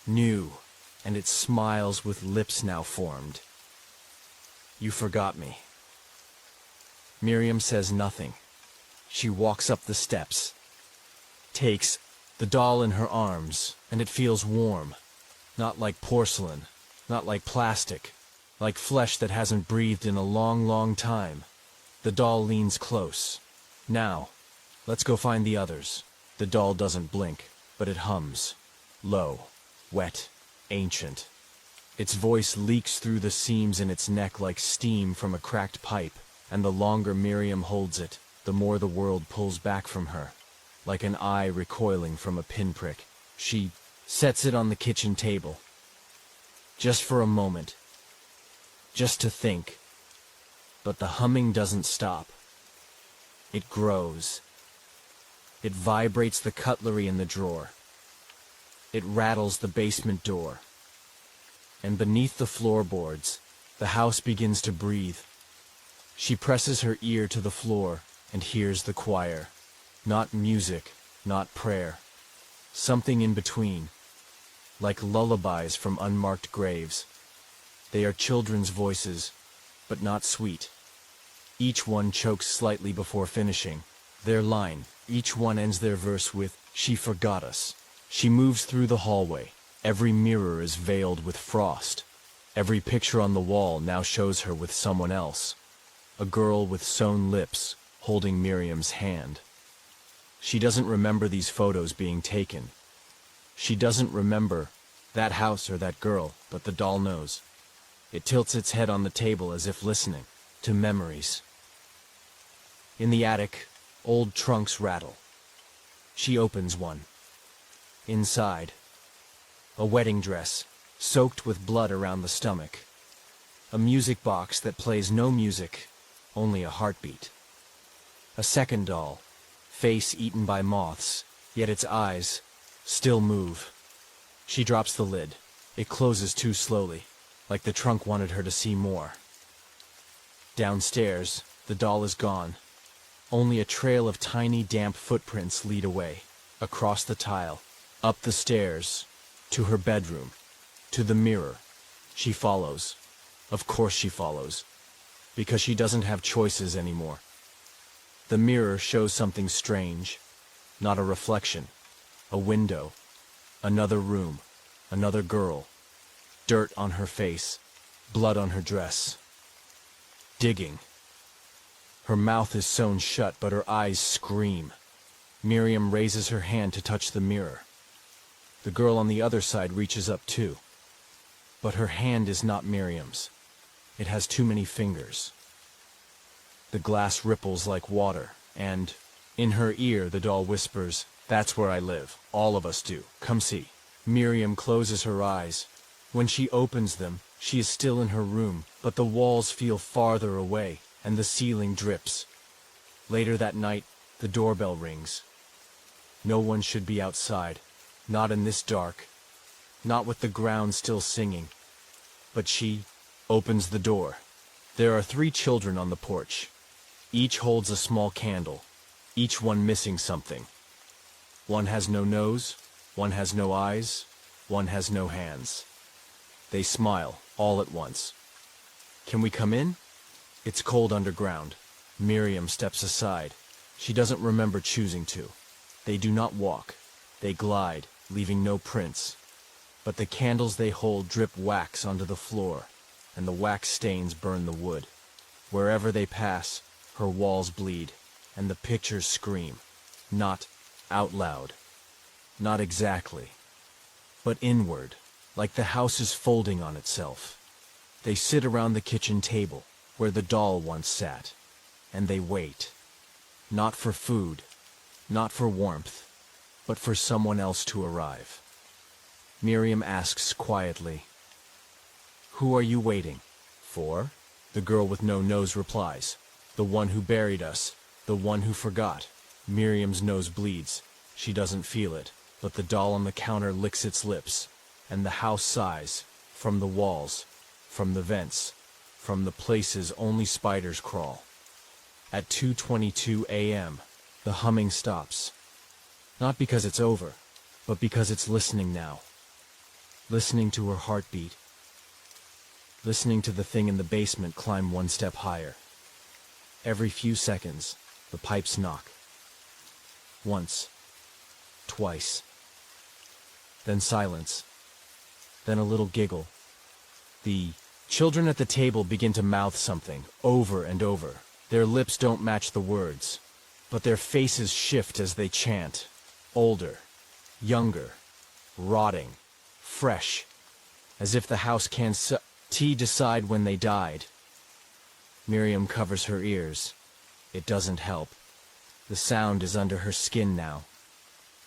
new, and it smiles with lips now formed. "You forgot me." Miriam says nothing. She walks up the steps, takes The doll in her arms, and it feels warm. Not like porcelain, not like plastic, like flesh that hasn't breathed in a long, long time. The doll leans close. Now, let's go find the others. The doll doesn't blink, but it hums. Low, wet, ancient. Its voice leaks through the seams in its neck like steam from a cracked pipe, and the longer Miriam holds it, the more the world pulls back from her, like an eye recoiling from a pinprick. She sets it on the kitchen table. Just for a moment. Just to think. But the humming doesn't stop. It grows. It vibrates the cutlery in the drawer. It rattles the basement door. And beneath the floorboards, the house begins to breathe. She presses her ear to the floor and hears the choir. Not music, not prayer. Something in between, like lullabies from unmarked graves. They are children's voices, but not sweet. Each one chokes slightly before finishing their line. Each one ends their verse with, "She forgot us." She moves through the hallway. Every mirror is veiled with frost. Every picture on the wall now shows her with someone else. A girl with sewn lips, holding Miriam's hand. She doesn't remember these photos being taken. She doesn't remember that house or that girl, but the doll knows. It tilts its head on the table as if listening to memories. In the attic, old trunks rattle. She opens one. Inside, a wedding dress, soaked with blood around the stomach. A music box that plays no music, only a heartbeat. A second doll, face eaten by moths, yet its eyes still move. She drops the lid. It closes too slowly, like the trunk wanted her to see more. Downstairs, the doll is gone. Only a trail of tiny, damp footprints lead away, across the tile, up the stairs, to her bedroom, to the mirror. She follows. Of course she follows, because she doesn't have choices anymore. The mirror shows something strange, not a reflection, a window, another room, another girl, dirt on her face, blood on her dress. Digging. Her mouth is sewn shut, but her eyes scream. Miriam raises her hand to touch the mirror. The girl on the other side reaches up too. But her hand is not Miriam's. It has too many fingers. The glass ripples like water, and, in her ear, the doll whispers, "That's where I live. All of us do. Come see." Miriam closes her eyes. When she opens them, she is still in her room, but the walls feel farther away, and the ceiling drips. Later that night, the doorbell rings. No one should be outside, not in this dark, not with the ground still singing. But she opens the door. There are 3 children on the porch. Each holds a small candle, each one missing something. One has no nose, one has no eyes, one has no hands. They smile, all at once. "Can we come in?" It's cold underground. Miriam steps aside. She doesn't remember choosing to. They do not walk. They glide, leaving no prints. But the candles they hold drip wax onto the floor, and the wax stains burn the wood. Wherever they pass, her walls bleed, and the pictures scream. Not out loud. Not exactly. But inward, like the house is folding on itself. They sit around the kitchen table, where the doll once sat, and they wait. Not for food, not for warmth, but for someone else to arrive. Miriam asks quietly, "Who are you waiting for?" The girl with no nose replies, "The one who buried us, the one who forgot." Miriam's nose bleeds. She doesn't feel it, but the doll on the counter licks its lips, and the house sighs, from the walls, from the vents, from the places only spiders crawl. At 2:22 a.m., the humming stops. Not because it's over, but because it's listening now. Listening to her heartbeat. Listening to the thing in the basement climb one step higher. Every few seconds, the pipes knock. Once. Twice. Then silence. Then a little giggle. The children at the table begin to mouth something, over and over. Their lips don't match the words, but their faces shift as they chant. Older, younger, rotting, fresh, as if the house can't decide when they died. Miriam covers her ears. It doesn't help. The sound is under her skin now.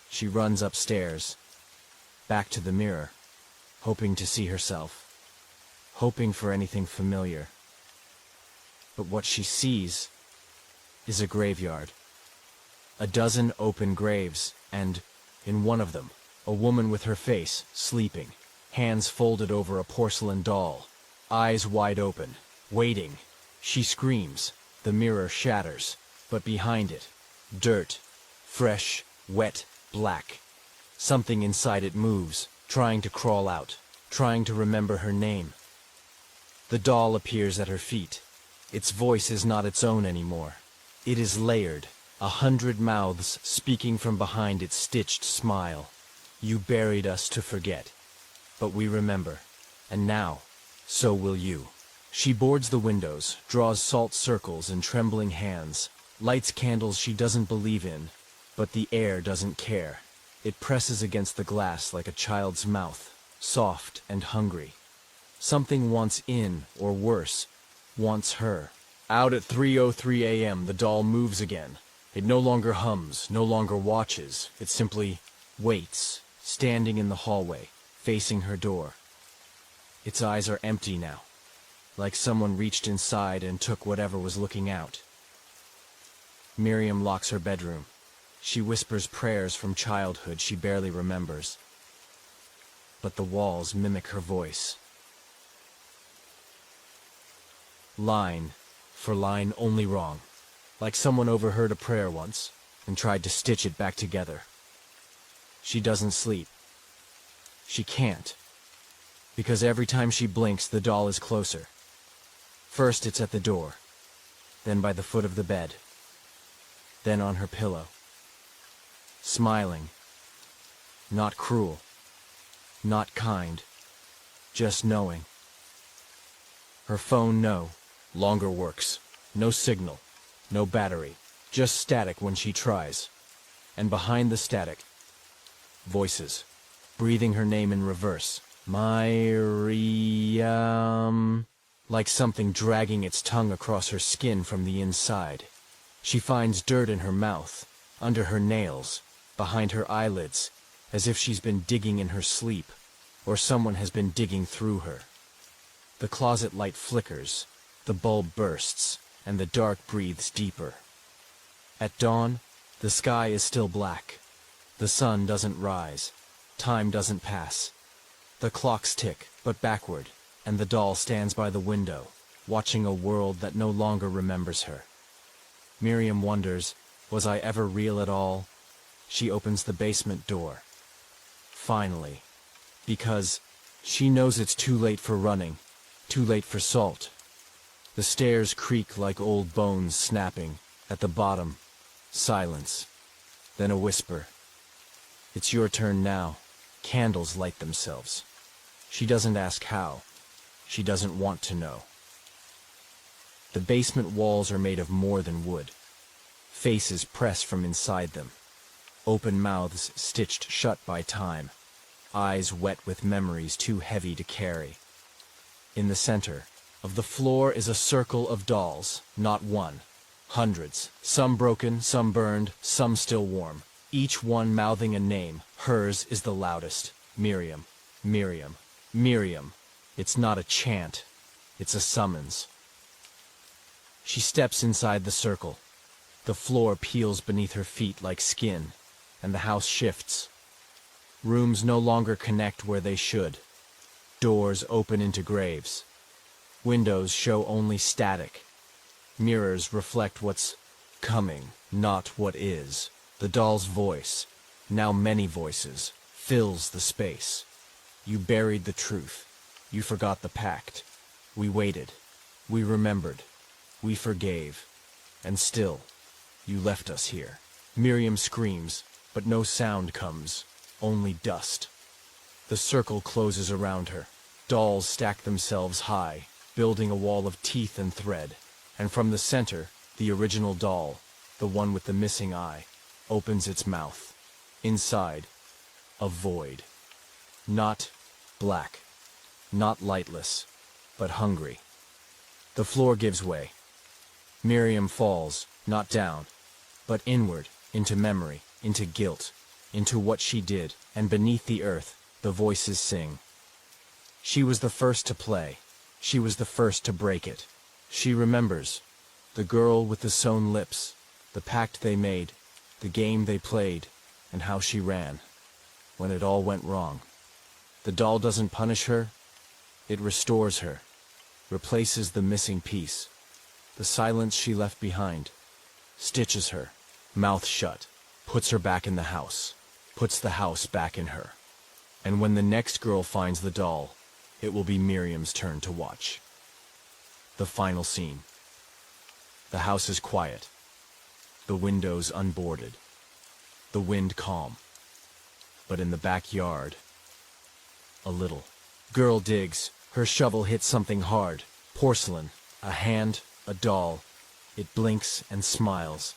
She runs upstairs, back to the mirror, hoping to see herself, hoping for anything familiar. But what she sees is a graveyard. A dozen open graves, and, in one of them, a woman with her face, sleeping, hands folded over a porcelain doll, eyes wide open, waiting. She screams. The mirror shatters, but behind it, dirt, fresh, wet, black. Something inside it moves, trying to crawl out, trying to remember her name. The doll appears at her feet. Its voice is not its own anymore. It is layered, 100 mouths speaking from behind its stitched smile. You buried us to forget, but we remember, and now, so will you. She boards the windows, draws salt circles in trembling hands, lights candles she doesn't believe in, but the air doesn't care. It presses against the glass like a child's mouth, soft and hungry. Something wants in, or worse, wants her. Out at 3:03 a.m. the doll moves again. It no longer hums, no longer watches. It simply waits, standing in the hallway, facing her door. Its eyes are empty now, like someone reached inside and took whatever was looking out. Miriam locks her bedroom. She whispers prayers from childhood she barely remembers. But the walls mimic her voice. Line for line only wrong, like someone overheard a prayer once and tried to stitch it back together. She doesn't sleep. She can't, because every time she blinks the doll is closer. First it's at the door, then by the foot of the bed, then on her pillow. Smiling. Not cruel. Not kind. Just knowing. Her phone no longer works. No signal. No battery. Just static when she tries. And behind the static, voices. Breathing her name in reverse. Miriam. Like something dragging its tongue across her skin from the inside. She finds dirt in her mouth, under her nails, behind her eyelids, as if she's been digging in her sleep, or someone has been digging through her. The closet light flickers, the bulb bursts, and the dark breathes deeper. At dawn, the sky is still black. The sun doesn't rise. Time doesn't pass. The clocks tick, but backward, and the doll stands by the window, watching a world that no longer remembers her. Miriam wonders, was I ever real at all? She opens the basement door. Finally. Because she knows it's too late for running, too late for salt. The stairs creak like old bones snapping. At the bottom, silence. Then a whisper. It's your turn now. Candles light themselves. She doesn't ask how. She doesn't want to know. The basement walls are made of more than wood. Faces press from inside them. Open mouths stitched shut by time. Eyes wet with memories too heavy to carry. In the center of the floor is a circle of dolls, not one. Hundreds, some broken, some burned, some still warm. Each one mouthing a name. Hers is the loudest. Miriam, Miriam, Miriam. It's not a chant. It's a summons. She steps inside the circle. The floor peels beneath her feet like skin, and the house shifts. Rooms no longer connect where they should. Doors open into graves. Windows show only static. Mirrors reflect what's coming, not what is. The doll's voice, now many voices, fills the space. You buried the truth. You forgot the pact. We waited. We remembered. We forgave. And still, you left us here. Miriam screams, but no sound comes, only dust. The circle closes around her. Dolls stack themselves high, building a wall of teeth and thread. And from the center, the original doll, the one with the missing eye, opens its mouth. Inside, a void. Not black, not lightless, but hungry. The floor gives way. Miriam falls, not down, but inward, into memory, into guilt, into what she did, and beneath the earth, the voices sing. She was the first to play. She was the first to break it. She remembers. The girl with the sewn lips, the pact they made, the game they played, and how she ran, when it all went wrong. The doll doesn't punish her, it restores her, replaces the missing piece. The silence she left behind, stitches her, mouth shut, puts her back in the house, puts the house back in her. And when the next girl finds the doll, it will be Miriam's turn to watch. The final scene. The house is quiet, the windows unboarded, the wind calm. But in the backyard, a little girl digs. Her shovel hits something hard. Porcelain, a hand, a doll. It blinks and smiles.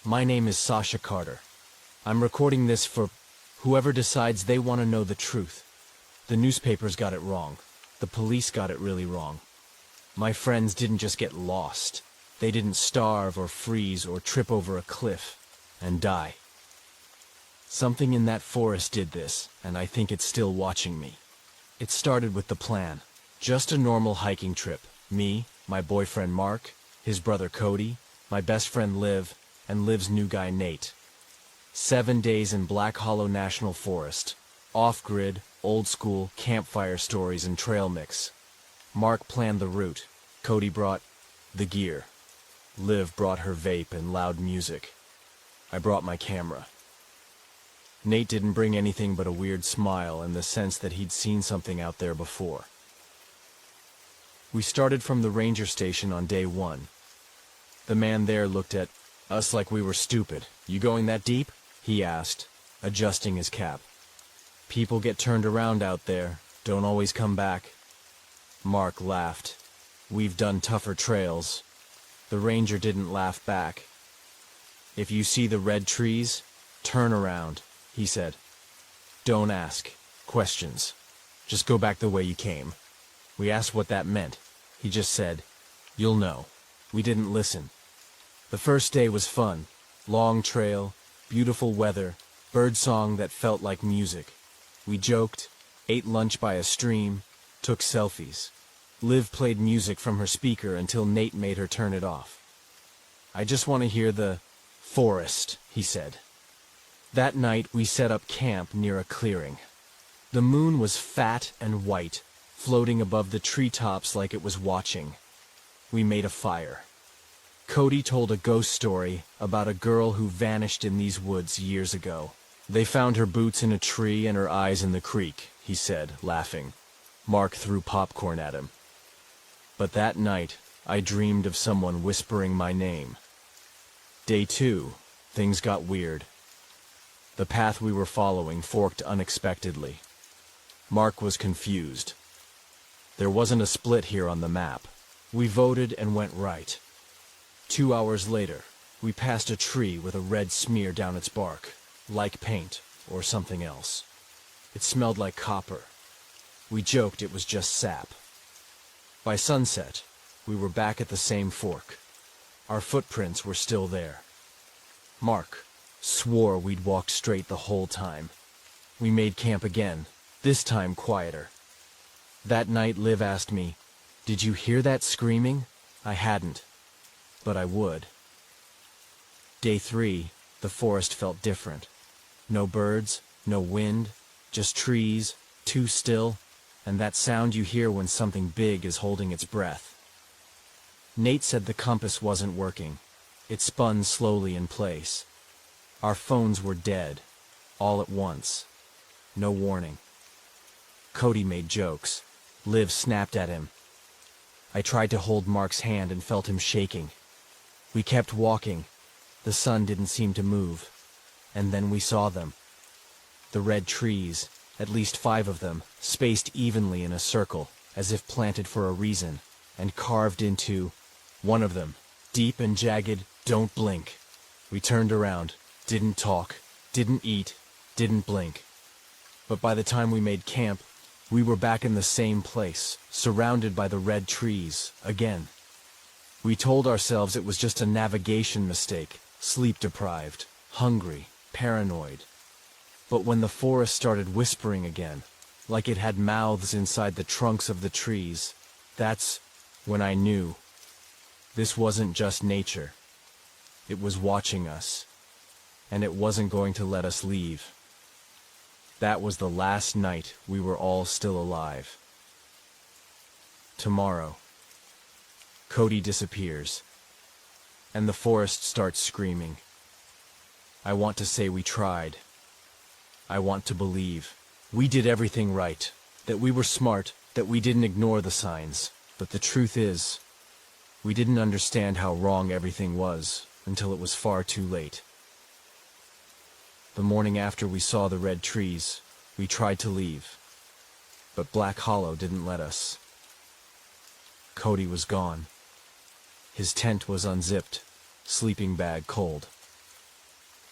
My name is Sasha Carter. I'm recording this for whoever decides they want to know the truth. The newspapers got it wrong. The police got it really wrong. My friends didn't just get lost. They didn't starve or freeze or trip over a cliff and die. Something in that forest did this, and I think it's still watching me. It started with the plan. Just a normal hiking trip. Me, my boyfriend Mark, his brother Cody, my best friend Liv, and Liv's new guy Nate. 7 days in Black Hollow National Forest. Off-grid, old-school, campfire stories and trail mix. Mark planned the route. Cody brought the gear. Liv brought her vape and loud music. I brought my camera. Nate didn't bring anything but a weird smile and the sense that he'd seen something out there before. We started from the ranger station on day 1. The man there looked at us like we were stupid. "You going that deep?" he asked, adjusting his cap. "People get turned around out there, don't always come back." Mark laughed. "We've done tougher trails." The ranger didn't laugh back. "If you see the red trees, turn around," he said. "Don't ask questions. Just go back the way you came." We asked what that meant. He just said, "You'll know." We didn't listen. The first day was fun. Long trail, beautiful weather, birdsong that felt like music. We joked, ate lunch by a stream, took selfies. Liv played music from her speaker until Nate made her turn it off. "I just want to hear the forest," he said. That night we set up camp near a clearing. The moon was fat and white, floating above the treetops like it was watching. We made a fire. Cody told a ghost story about a girl who vanished in these woods years ago. "They found her boots in a tree and her eyes in the creek," he said, laughing. Mark threw popcorn at him. But that night, I dreamed of someone whispering my name. Day 2, things got weird. The path we were following forked unexpectedly. Mark was confused. There wasn't a split here on the map. We voted and went right. 2 hours later, we passed a tree with a red smear down its bark, like paint or something else. It smelled like copper. We joked it was just sap. By sunset, we were back at the same fork. Our footprints were still there. Mark swore we'd walked straight the whole time. We made camp again, this time quieter. That night Liv asked me, "Did you hear that screaming?" I hadn't, but I would. Day 3, the forest felt different. No birds, no wind, just trees, too still, and that sound you hear when something big is holding its breath. Nate said the compass wasn't working. It spun slowly in place. Our phones were dead, all at once. No warning. Cody made jokes. Liv snapped at him. I tried to hold Mark's hand and felt him shaking. We kept walking. The sun didn't seem to move. And then we saw them. The red trees, at least 5 of them, spaced evenly in a circle, as if planted for a reason, and carved into one of them, deep and jagged, "Don't blink." We turned around, didn't talk, didn't eat, didn't blink. But by the time we made camp, we were back in the same place, surrounded by the red trees, again. We told ourselves it was just a navigation mistake, sleep-deprived, hungry, paranoid. But when the forest started whispering again, like it had mouths inside the trunks of the trees, that's when I knew. This wasn't just nature. It was watching us, and it wasn't going to let us leave. That was the last night we were all still alive. Tomorrow, Cody disappears, and the forest starts screaming. I want to say we tried. I want to believe we did everything right, that we were smart, that we didn't ignore the signs. But the truth is, we didn't understand how wrong everything was until it was far too late. The morning after we saw the red trees, we tried to leave, but Black Hollow didn't let us. Cody was gone. His tent was unzipped, sleeping bag cold.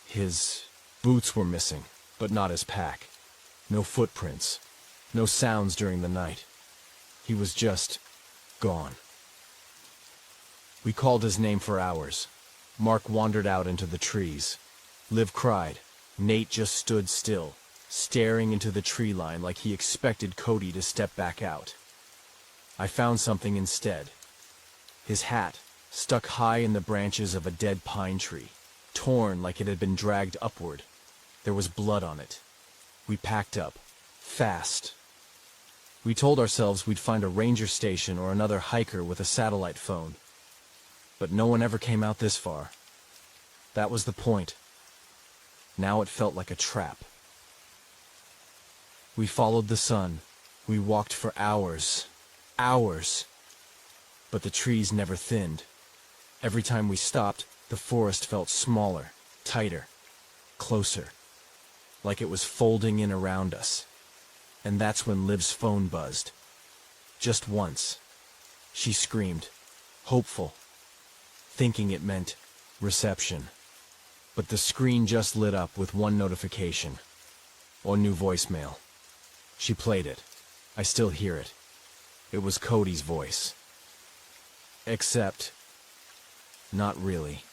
His boots were missing, but not his pack. No footprints, no sounds during the night. He was just gone. We called his name for hours. Mark wandered out into the trees. Liv cried. Nate just stood still, staring into the tree line like he expected Cody to step back out. I found something instead. His hat, stuck high in the branches of a dead pine tree, torn like it had been dragged upward. There was blood on it. We packed up, fast. We told ourselves we'd find a ranger station or another hiker with a satellite phone. But no one ever came out this far. That was the point. Now it felt like a trap. We followed the sun. We walked for hours. Hours. But the trees never thinned. Every time we stopped, the forest felt smaller, tighter, closer. Like it was folding in around us. And that's when Liv's phone buzzed. Just once. She screamed, hopeful, thinking it meant reception. But the screen just lit up with one notification. Or new voicemail. She played it. I still hear it. It was Cody's voice. Except, not really.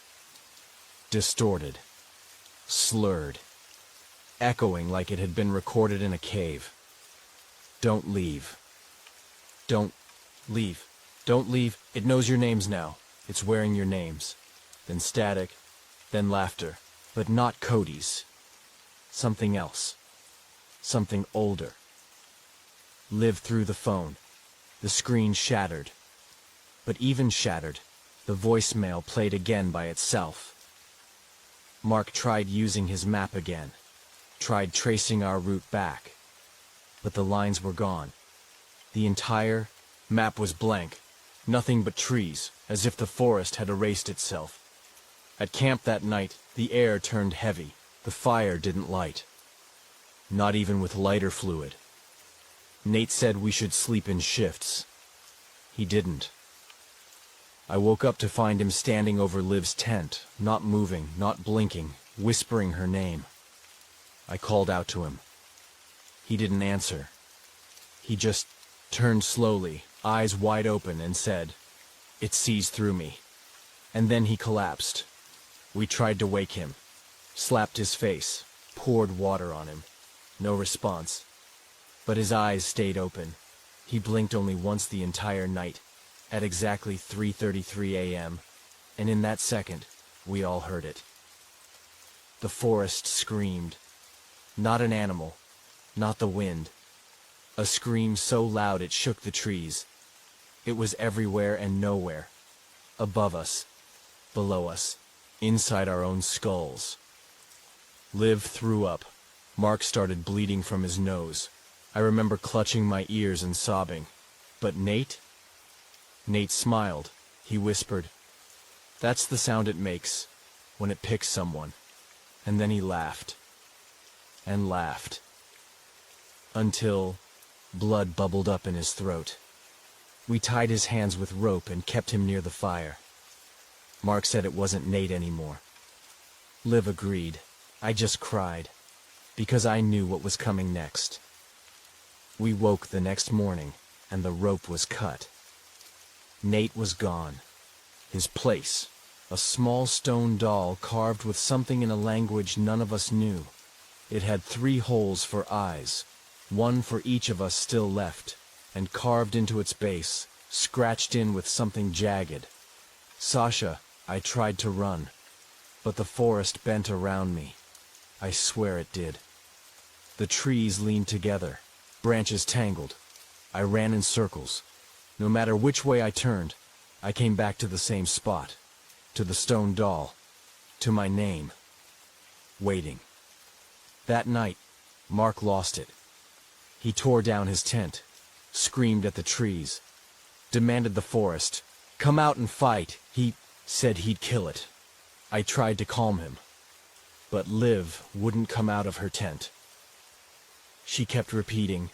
Distorted. Slurred. Echoing like it had been recorded in a cave. Don't leave. Don't leave. Don't leave. It knows your names now. It's wearing your names. Then static. Then laughter. But not Cody's. Something else. Something older. Liv through the phone. The screen shattered. But even shattered, the voicemail played again by itself. Mark tried using his map again. Tried tracing our route back. But the lines were gone. The entire map was blank. Nothing but trees, as if the forest had erased itself. At camp that night, the air turned heavy. The fire didn't light. Not even with lighter fluid. Nate said we should sleep in shifts. He didn't. I woke up to find him standing over Liv's tent, not moving, not blinking, whispering her name. I called out to him. He didn't answer. He just turned slowly, eyes wide open, and said, "It sees through me." And then he collapsed. We tried to wake him. Slapped his face, poured water on him. No response. But his eyes stayed open. He blinked only once the entire night, at exactly 3:33 a.m., and in that second, we all heard it. The forest screamed. Not an animal, not the wind. A scream so loud it shook the trees. It was everywhere and nowhere. Above us, below us, inside our own skulls. Liv threw up. Mark started bleeding from his nose. I remember clutching my ears and sobbing. But Nate? Nate smiled. He whispered, "That's the sound it makes when it picks someone." And then he laughed. and laughed. Until blood bubbled up in his throat. We tied his hands with rope and kept him near the fire. Mark said it wasn't Nate anymore. Liv agreed. I just cried, because I knew what was coming next. We woke the next morning, and the rope was cut. Nate was gone. His place, a small stone doll carved with something in a language none of us knew. It had 3 holes for eyes, one for each of us still left, and carved into its base, scratched in with something jagged. Sasha, I tried to run, but the forest bent around me. I swear it did. The trees leaned together, branches tangled. I ran in circles. No matter which way I turned, I came back to the same spot, to the stone doll, to my name. Waiting. That night, Mark lost it. He tore down his tent, screamed at the trees, demanded the forest, "Come out and fight." He said he'd kill it. I tried to calm him, but Liv wouldn't come out of her tent. She kept repeating,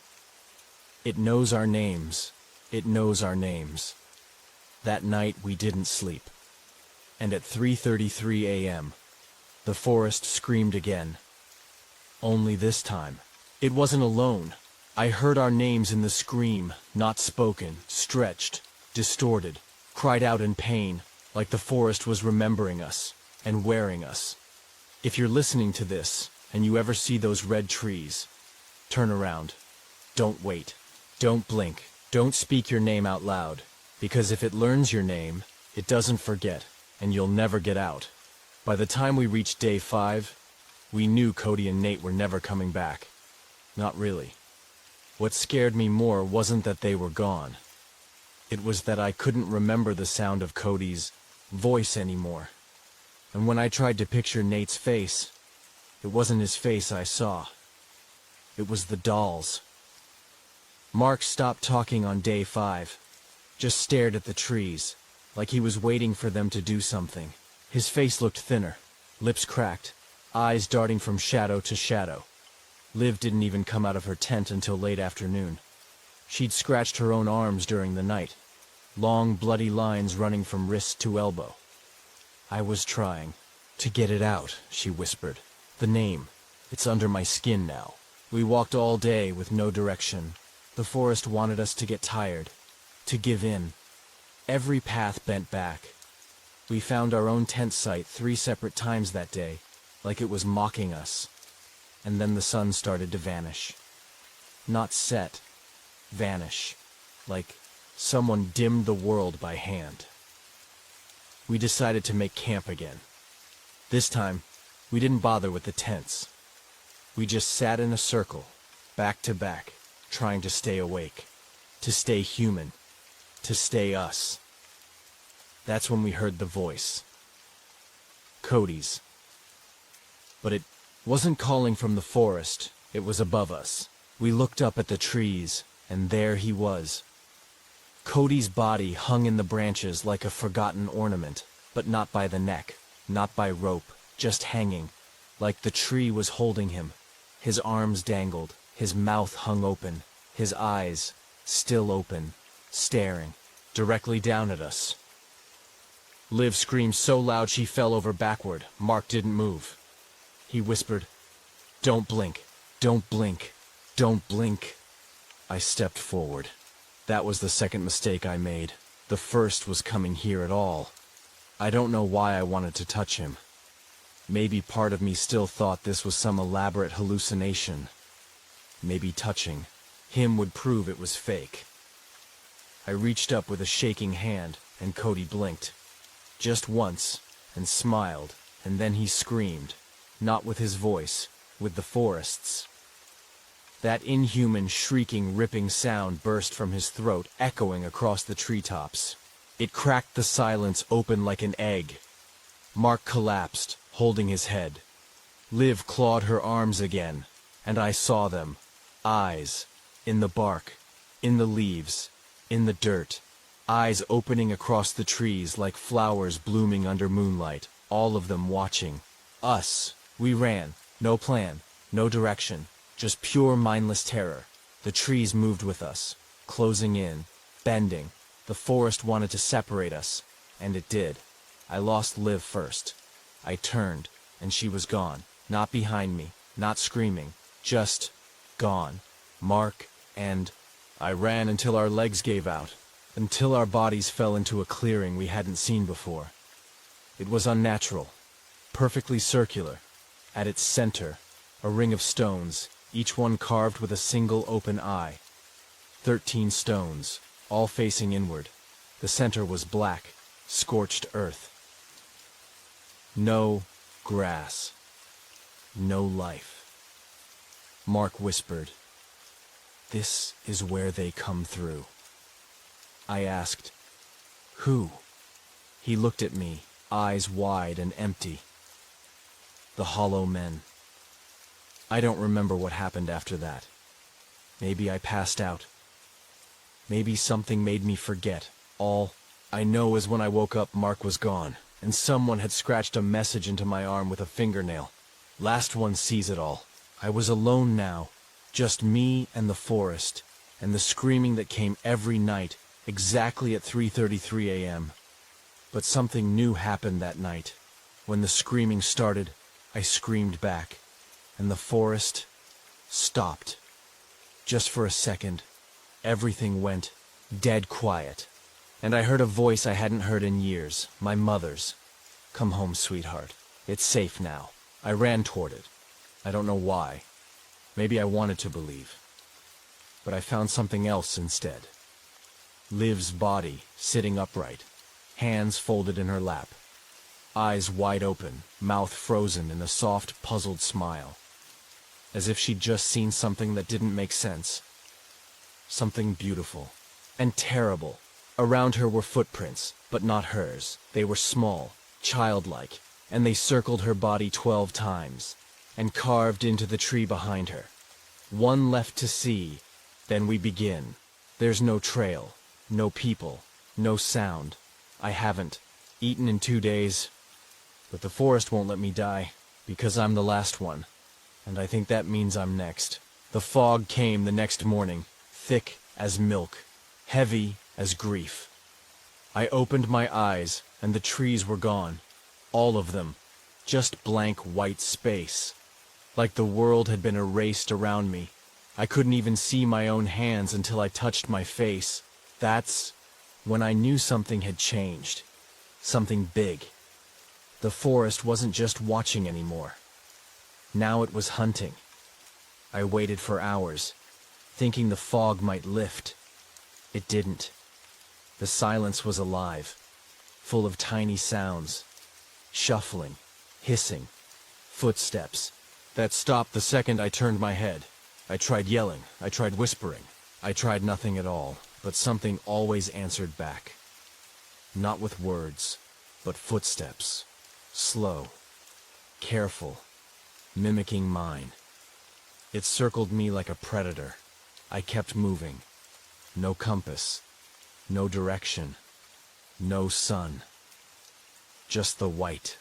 "It knows our names. It knows our names." That night we didn't sleep. And at 3:33 a.m., the forest screamed again. Only this time, it wasn't alone. I heard our names in the scream, not spoken, stretched, distorted, cried out in pain, like the forest was remembering us and wearing us. If you're listening to this, and you ever see those red trees, turn around. Don't wait. Don't blink. Don't speak your name out loud, because if it learns your name, it doesn't forget, and you'll never get out. By the time we reached day 5, we knew Cody and Nate were never coming back. Not really. What scared me more wasn't that they were gone. It was that I couldn't remember the sound of Cody's voice anymore. And when I tried to picture Nate's face, it wasn't his face I saw. It was the doll's. Mark stopped talking on day 5, just stared at the trees, like he was waiting for them to do something. His face looked thinner, lips cracked, eyes darting from shadow to shadow. Liv didn't even come out of her tent until late afternoon. She'd scratched her own arms during the night, long bloody lines running from wrist to elbow. I was trying to get it out, she whispered. The name, it's under my skin now. We walked all day with no direction. The forest wanted us to get tired, to give in. Every path bent back. We found our own tent site 3 separate times that day, like it was mocking us. And then the sun started to vanish. Not set, vanish, like someone dimmed the world by hand. We decided to make camp again. This time, we didn't bother with the tents. We just sat in a circle, back to back, trying to stay awake, to stay human, to stay us. That's when we heard the voice. Cody's. But it wasn't calling from the forest, it was above us. We looked up at the trees, and there he was. Cody's body hung in the branches like a forgotten ornament, but not by the neck, not by rope, just hanging, like the tree was holding him. His arms dangled, his mouth hung open, his eyes, still open, staring, directly down at us. Liv screamed so loud she fell over backward. Mark didn't move. He whispered, "Don't blink, don't blink, don't blink." I stepped forward. That was the second mistake I made. The first was coming here at all. I don't know why I wanted to touch him. Maybe part of me still thought this was some elaborate hallucination. Maybe touching him would prove it was fake. I reached up with a shaking hand, and Cody blinked. Just once, and smiled, and then he screamed. Not with his voice, with the forest's. That inhuman, shrieking, ripping sound burst from his throat, echoing across the treetops. It cracked the silence open like an egg. Mark collapsed, holding his head. Liv clawed her arms again, and I saw them. Eyes, in the bark, in the leaves, in the dirt. Eyes opening across the trees like flowers blooming under moonlight, all of them watching. Us. We ran. No plan. No direction, just pure mindless terror. The trees moved with us, closing in, bending. The forest wanted to separate us, and it did. I lost Liv first. I turned, and she was gone. Not behind me, not screaming, just gone. Mark, and I ran until our legs gave out, until our bodies fell into a clearing we hadn't seen before. It was unnatural, perfectly circular. At its center, a ring of stones, each one carved with a single open eye. 13 stones, all facing inward. The center was black, scorched earth. No grass. No life. Mark whispered, "This is where they come through." I asked, "Who?" He looked at me, eyes wide and empty. "The Hollow Men." I don't remember what happened after that. Maybe I passed out. Maybe something made me forget. All I know is when I woke up, Mark was gone, and someone had scratched a message into my arm with a fingernail. Last one sees it all. I was alone now, just me and the forest, and the screaming that came every night, exactly at 3:33 a.m. But something new happened that night. When the screaming started, I screamed back, and the forest stopped. Just for a second, everything went dead quiet, and I heard a voice I hadn't heard in years, my mother's. "Come home, sweetheart. It's safe now." I ran toward it. I don't know why. Maybe I wanted to believe. But I found something else instead. Liv's body, sitting upright, hands folded in her lap, eyes wide open, mouth frozen in a soft, puzzled smile, as if she'd just seen something that didn't make sense. Something beautiful and terrible. Around her were footprints, but not hers. They were small, childlike, and they circled her body 12 times, and carved into the tree behind her. One left to see, then we begin. There's no trail, no people, no sound. I haven't eaten in 2 days, but the forest won't let me die, because I'm the last one, and I think that means I'm next. The fog came the next morning, thick as milk, heavy as grief. I opened my eyes, and the trees were gone. All of them. Just blank white space. Like the world had been erased around me. I couldn't even see my own hands until I touched my face. That's when I knew something had changed. Something big. The forest wasn't just watching anymore. Now it was hunting. I waited for hours, thinking the fog might lift. It didn't. The silence was alive, full of tiny sounds. Shuffling, hissing, footsteps that stopped the second I turned my head. I tried yelling, I tried whispering, I tried nothing at all, but something always answered back. Not with words, but footsteps. Slow, careful, mimicking mine. It circled me like a predator. I kept moving. No compass, no direction, no sun. Just the white.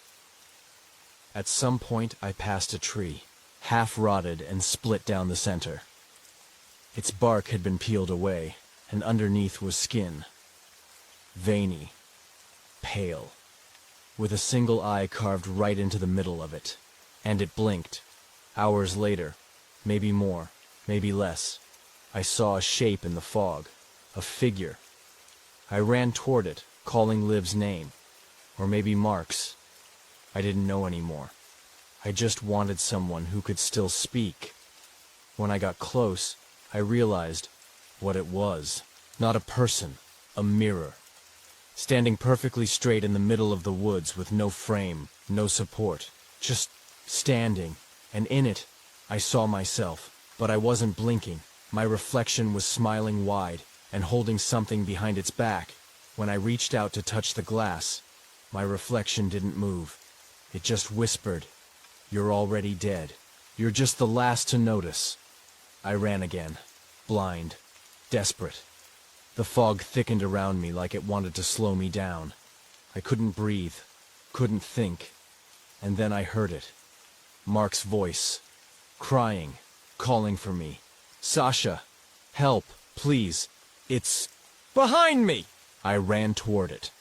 At some point I passed a tree, half rotted and split down the center. Its bark had been peeled away, and underneath was skin. Veiny, pale, with a single eye carved right into the middle of it. And it blinked. Hours later, maybe more, maybe less, I saw a shape in the fog, a figure. I ran toward it, calling Liv's name. Or maybe Mark's. I didn't know anymore. I just wanted someone who could still speak. When I got close, I realized what it was. Not a person, a mirror. Standing perfectly straight in the middle of the woods with no frame, no support. Just standing, and in it, I saw myself. But I wasn't blinking. My reflection was smiling wide and holding something behind its back. When I reached out to touch the glass, my reflection didn't move. It just whispered, "You're already dead. You're just the last to notice." I ran again, blind, desperate. The fog thickened around me like it wanted to slow me down. I couldn't breathe, couldn't think. And then I heard it. Mark's voice. crying, calling for me. "Sasha, help, please. It's behind me!" I ran toward it.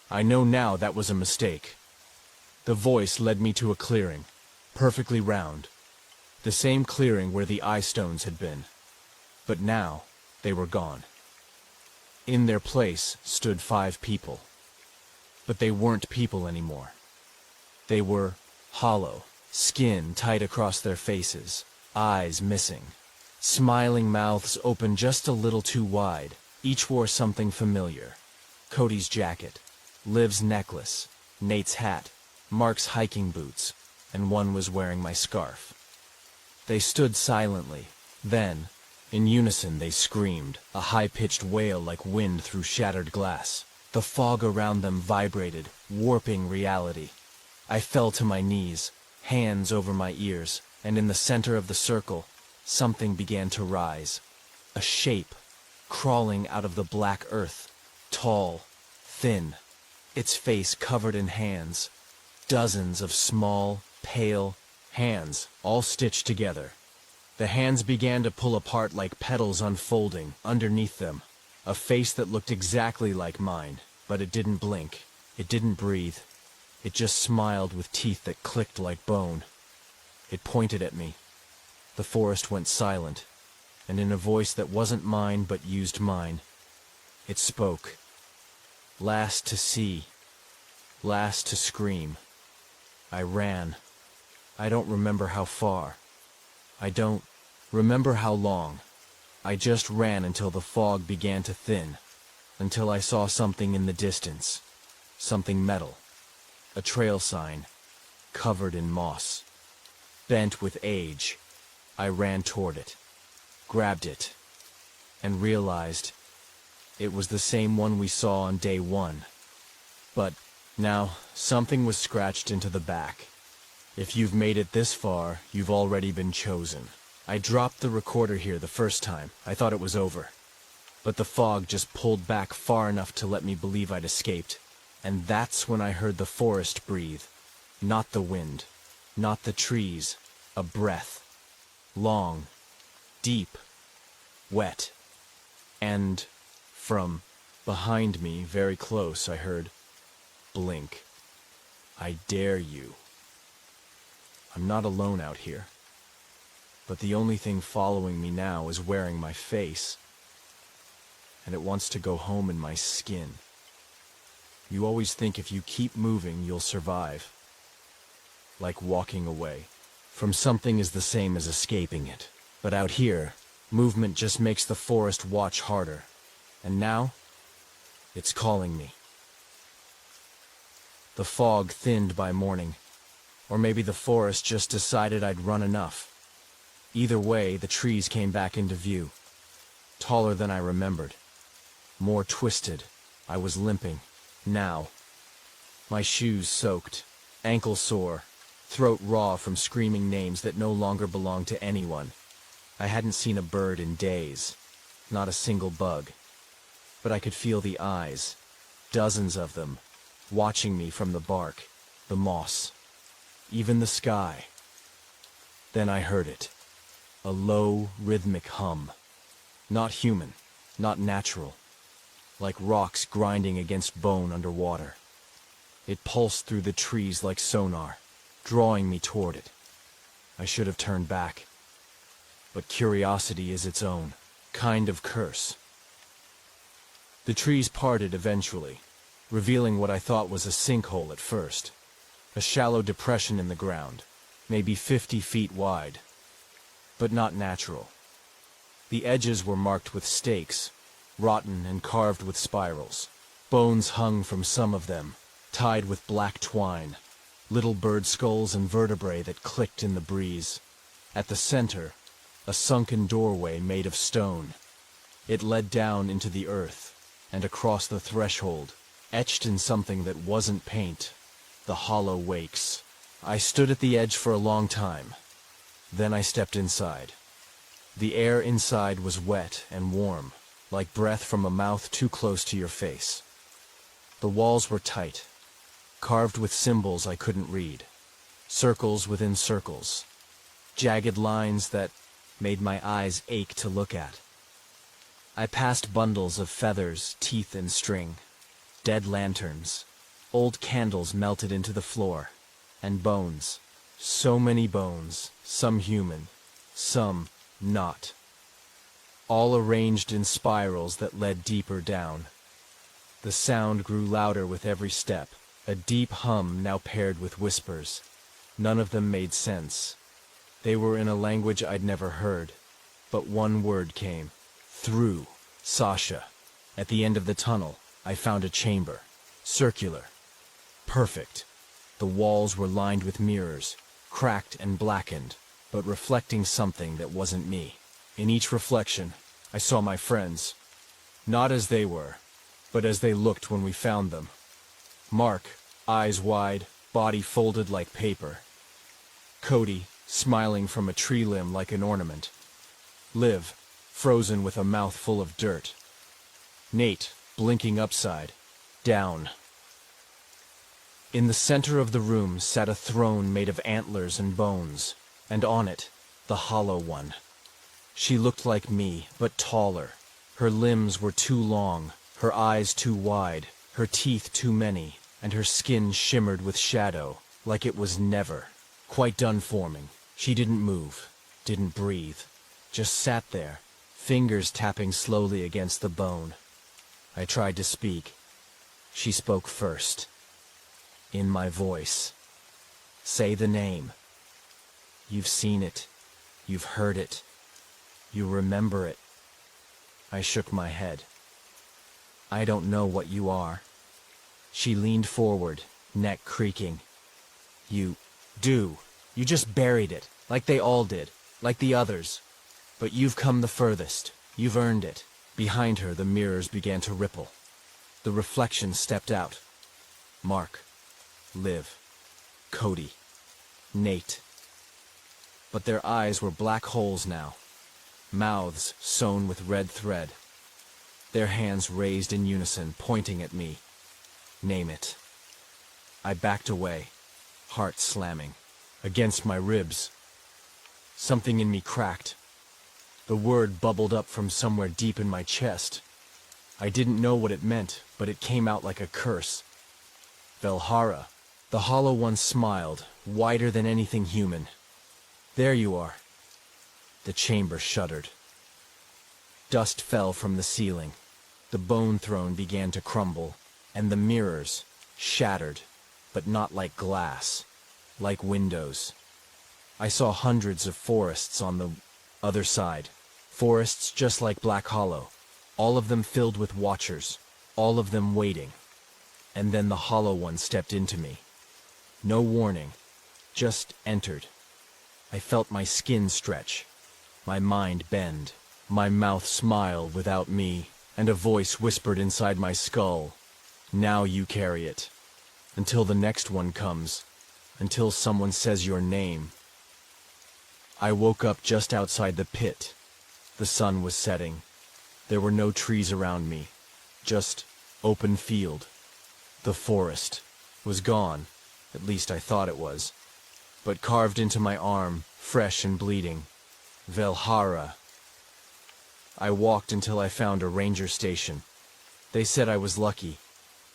I know now that was a mistake. The voice led me to a clearing, perfectly round. The same clearing where the eye stones had been. But now, they were gone. In their place stood 5 people. But they weren't people anymore. They were hollow, skin tight across their faces, eyes missing. Smiling mouths open just a little too wide. Each wore something familiar. Cody's jacket, Liv's necklace, Nate's hat, Mark's hiking boots, and one was wearing my scarf. They stood silently. Then, in unison they screamed, a high-pitched wail like wind through shattered glass. The fog around them vibrated, warping reality. I fell to my knees, hands over my ears, and in the center of the circle, something began to rise. A shape, crawling out of the black earth, tall, thin, its face covered in hands. Dozens of small, pale hands, all stitched together. The hands began to pull apart like petals unfolding underneath them. A face that looked exactly like mine, but it didn't blink. It didn't breathe. It just smiled with teeth that clicked like bone. It pointed at me. The forest went silent, and in a voice that wasn't mine but used mine, it spoke. Last to see. Last to scream. I ran. I don't remember how far. I don't remember how long. I just ran until the fog began to thin, until I saw something in the distance. Something metal. A trail sign, covered in moss. Bent with age. I ran toward it, grabbed it, and realized it was the same one we saw on day 1. But now, something was scratched into the back. If you've made it this far, you've already been chosen. I dropped the recorder here the first time. I thought it was over. But the fog just pulled back far enough to let me believe I'd escaped. And that's when I heard the forest breathe. Not the wind, not the trees, a breath. Long, deep, wet. And from behind me, very close, I heard, "Blink. I dare you." I'm not alone out here. But the only thing following me now is wearing my face. And it wants to go home in my skin. You always think if you keep moving, you'll survive. Like walking away from something is the same as escaping it. But out here, movement just makes the forest watch harder. And now, it's calling me. The fog thinned by morning. Or maybe the forest just decided I'd run enough. Either way, the trees came back into view. Taller than I remembered. More twisted. I was limping. Now. My shoes soaked. Ankle sore. Throat raw from screaming names that no longer belonged to anyone. I hadn't seen a bird in days. Not a single bug. But I could feel the eyes. Dozens of them. Watching me from the bark. The moss. Even the sky. Then I heard it. A low, rhythmic hum. Not human, not natural. Like rocks grinding against bone underwater. It pulsed through the trees like sonar, drawing me toward it. I should have turned back. But curiosity is its own kind of curse. The trees parted eventually, revealing what I thought was a sinkhole at first. A shallow depression in the ground, maybe 50 feet wide. But not natural. The edges were marked with stakes, rotten and carved with spirals. Bones hung from some of them, tied with black twine. Little bird skulls and vertebrae that clicked in the breeze. At the center, a sunken doorway made of stone. It led down into the earth, and across the threshold, etched in something that wasn't paint, the hollow wakes. I stood at the edge for a long time. Then I stepped inside. The air inside was wet and warm, like breath from a mouth too close to your face. The walls were tight, carved with symbols I couldn't read. Circles within circles. jagged lines that made my eyes ache to look at. I passed bundles of feathers, teeth, and string, dead lanterns, old candles melted into the floor, and bones. So many bones, some human, some not. All arranged in spirals that led deeper down. The sound grew louder with every step, a deep hum now paired with whispers. None of them made sense. They were in a language I'd never heard, but one word came. Through. Sasha. At the end of the tunnel, I found a chamber. Circular. Perfect. The walls were lined with mirrors, cracked and blackened, but reflecting something that wasn't me. In each reflection, I saw my friends. Not as they were, but as they looked when we found them. Mark, eyes wide, body folded like paper. Cody, smiling from a tree limb like an ornament. Liv, frozen with a mouth full of dirt. Nate, blinking upside, down. In the center of the room sat a throne made of antlers and bones, and on it, the Hollow One. She looked like me, but taller. Her limbs were too long, her eyes too wide, her teeth too many, and her skin shimmered with shadow, like it was never quite done forming. She didn't move, didn't breathe, just sat there, fingers tapping slowly against the bone. I tried to speak. She spoke first. In my voice. Say the name. You've seen it. You've heard it. You remember it. I shook my head. I don't know what you are. She leaned forward, neck creaking. You do. You just buried it, like they all did, like the others. But you've come the furthest. You've earned it. Behind her, the mirrors began to ripple. The reflection stepped out. Mark. Liv. Cody. Nate. But their eyes were black holes now. Mouths sewn with red thread. Their hands raised in unison, pointing at me. Name it. I backed away, heart slamming, against my ribs. Something in me cracked. The word bubbled up from somewhere deep in my chest. I didn't know what it meant, but it came out like a curse. Velhara. The Hollow One smiled, wider than anything human. There you are. The chamber shuddered. Dust fell from the ceiling. The bone throne began to crumble, and the mirrors shattered, but not like glass, like windows. I saw hundreds of forests on the other side. Forests just like Black Hollow, all of them filled with watchers, all of them waiting. And then the Hollow One stepped into me. No warning, just entered. I felt my skin stretch, my mind bend, my mouth smile without me, and a voice whispered inside my skull, "Now you carry it. Until the next one comes, until someone says your name." I woke up just outside the pit. The sun was setting. There were no trees around me, just open field. The forest was gone, at least I thought it was, but carved into my arm, fresh and bleeding, Velhara. I walked until I found a ranger station. They said I was lucky.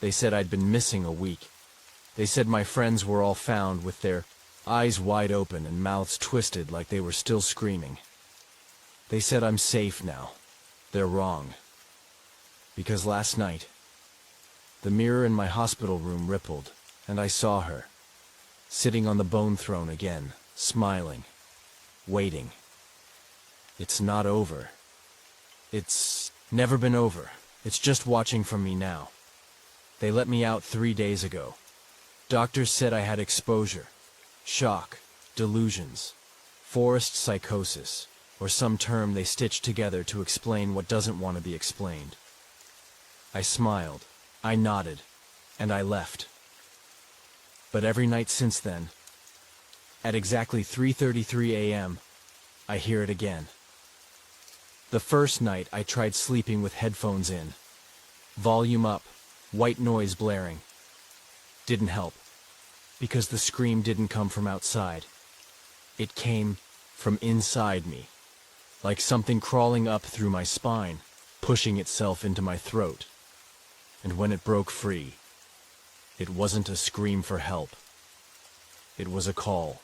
They said I'd been missing a week. They said my friends were all found with their eyes wide open and mouths twisted like they were still screaming. They said I'm safe now. They're wrong. Because last night, the mirror in my hospital room rippled, and I saw her, sitting on the bone throne again, smiling, waiting. It's not over. It's never been over. It's just watching from me now. They let me out 3 days ago. Doctors said I had exposure, shock, delusions, forest psychosis, or some term they stitched together to explain what doesn't want to be explained. I smiled, I nodded, and I left. But every night since then, at exactly 3:33 a.m., I hear it again. The first night I tried sleeping with headphones in, volume up, white noise blaring. Didn't help, because the scream didn't come from outside. It came from inside me, like something crawling up through my spine, pushing itself into my throat. And when it broke free, it wasn't a scream for help. It was a call.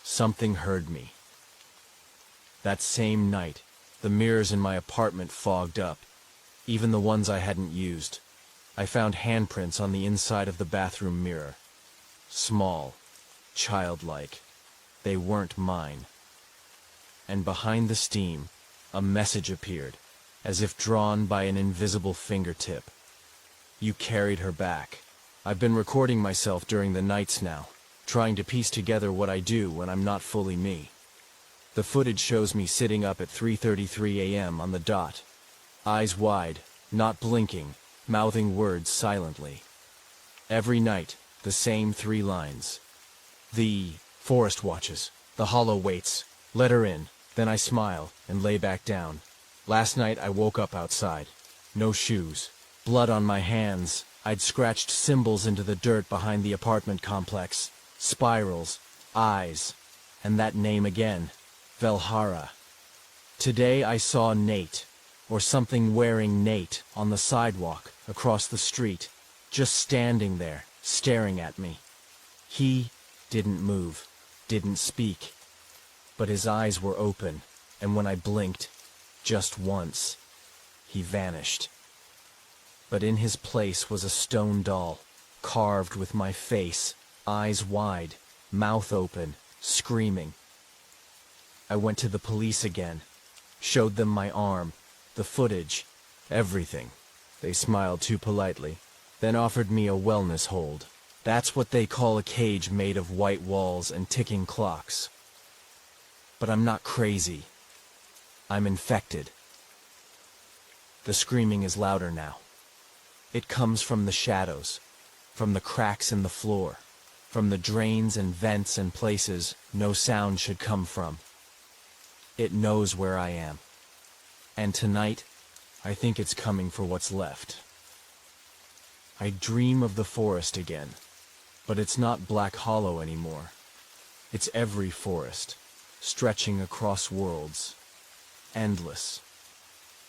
Something heard me. That same night, the mirrors in my apartment fogged up, even the ones I hadn't used. I found handprints on the inside of the bathroom mirror. Small, childlike. They weren't mine. And behind the steam, a message appeared, as if drawn by an invisible fingertip. You carried her back. I've been recording myself during the nights now, trying to piece together what I do when I'm not fully me. The footage shows me sitting up at 3:33 a.m. on the dot, eyes wide, not blinking, mouthing words silently. Every night, the same 3 lines. The forest watches, the hollow waits, let her in. Then I smile and lay back down. Last night I woke up outside. No shoes. Blood on my hands. I'd scratched symbols into the dirt behind the apartment complex. Spirals. Eyes. And that name again. Velhara. Today I saw Nate, or something wearing Nate, on the sidewalk across the street, just standing there, staring at me. He didn't move, didn't speak, but his eyes were open, and when I blinked, just once, he vanished. But in his place was a stone doll, carved with my face, eyes wide, mouth open, screaming. I went to the police again, showed them my arm, the footage, everything. They smiled too politely, then offered me a wellness hold. That's what they call a cage made of white walls and ticking clocks. But I'm not crazy. I'm infected. The screaming is louder now. It comes from the shadows, from the cracks in the floor, from the drains and vents and places no sound should come from. It knows where I am. And tonight, I think it's coming for what's left. I dream of the forest again, but it's not Black Hollow anymore. It's every forest, stretching across worlds, endless,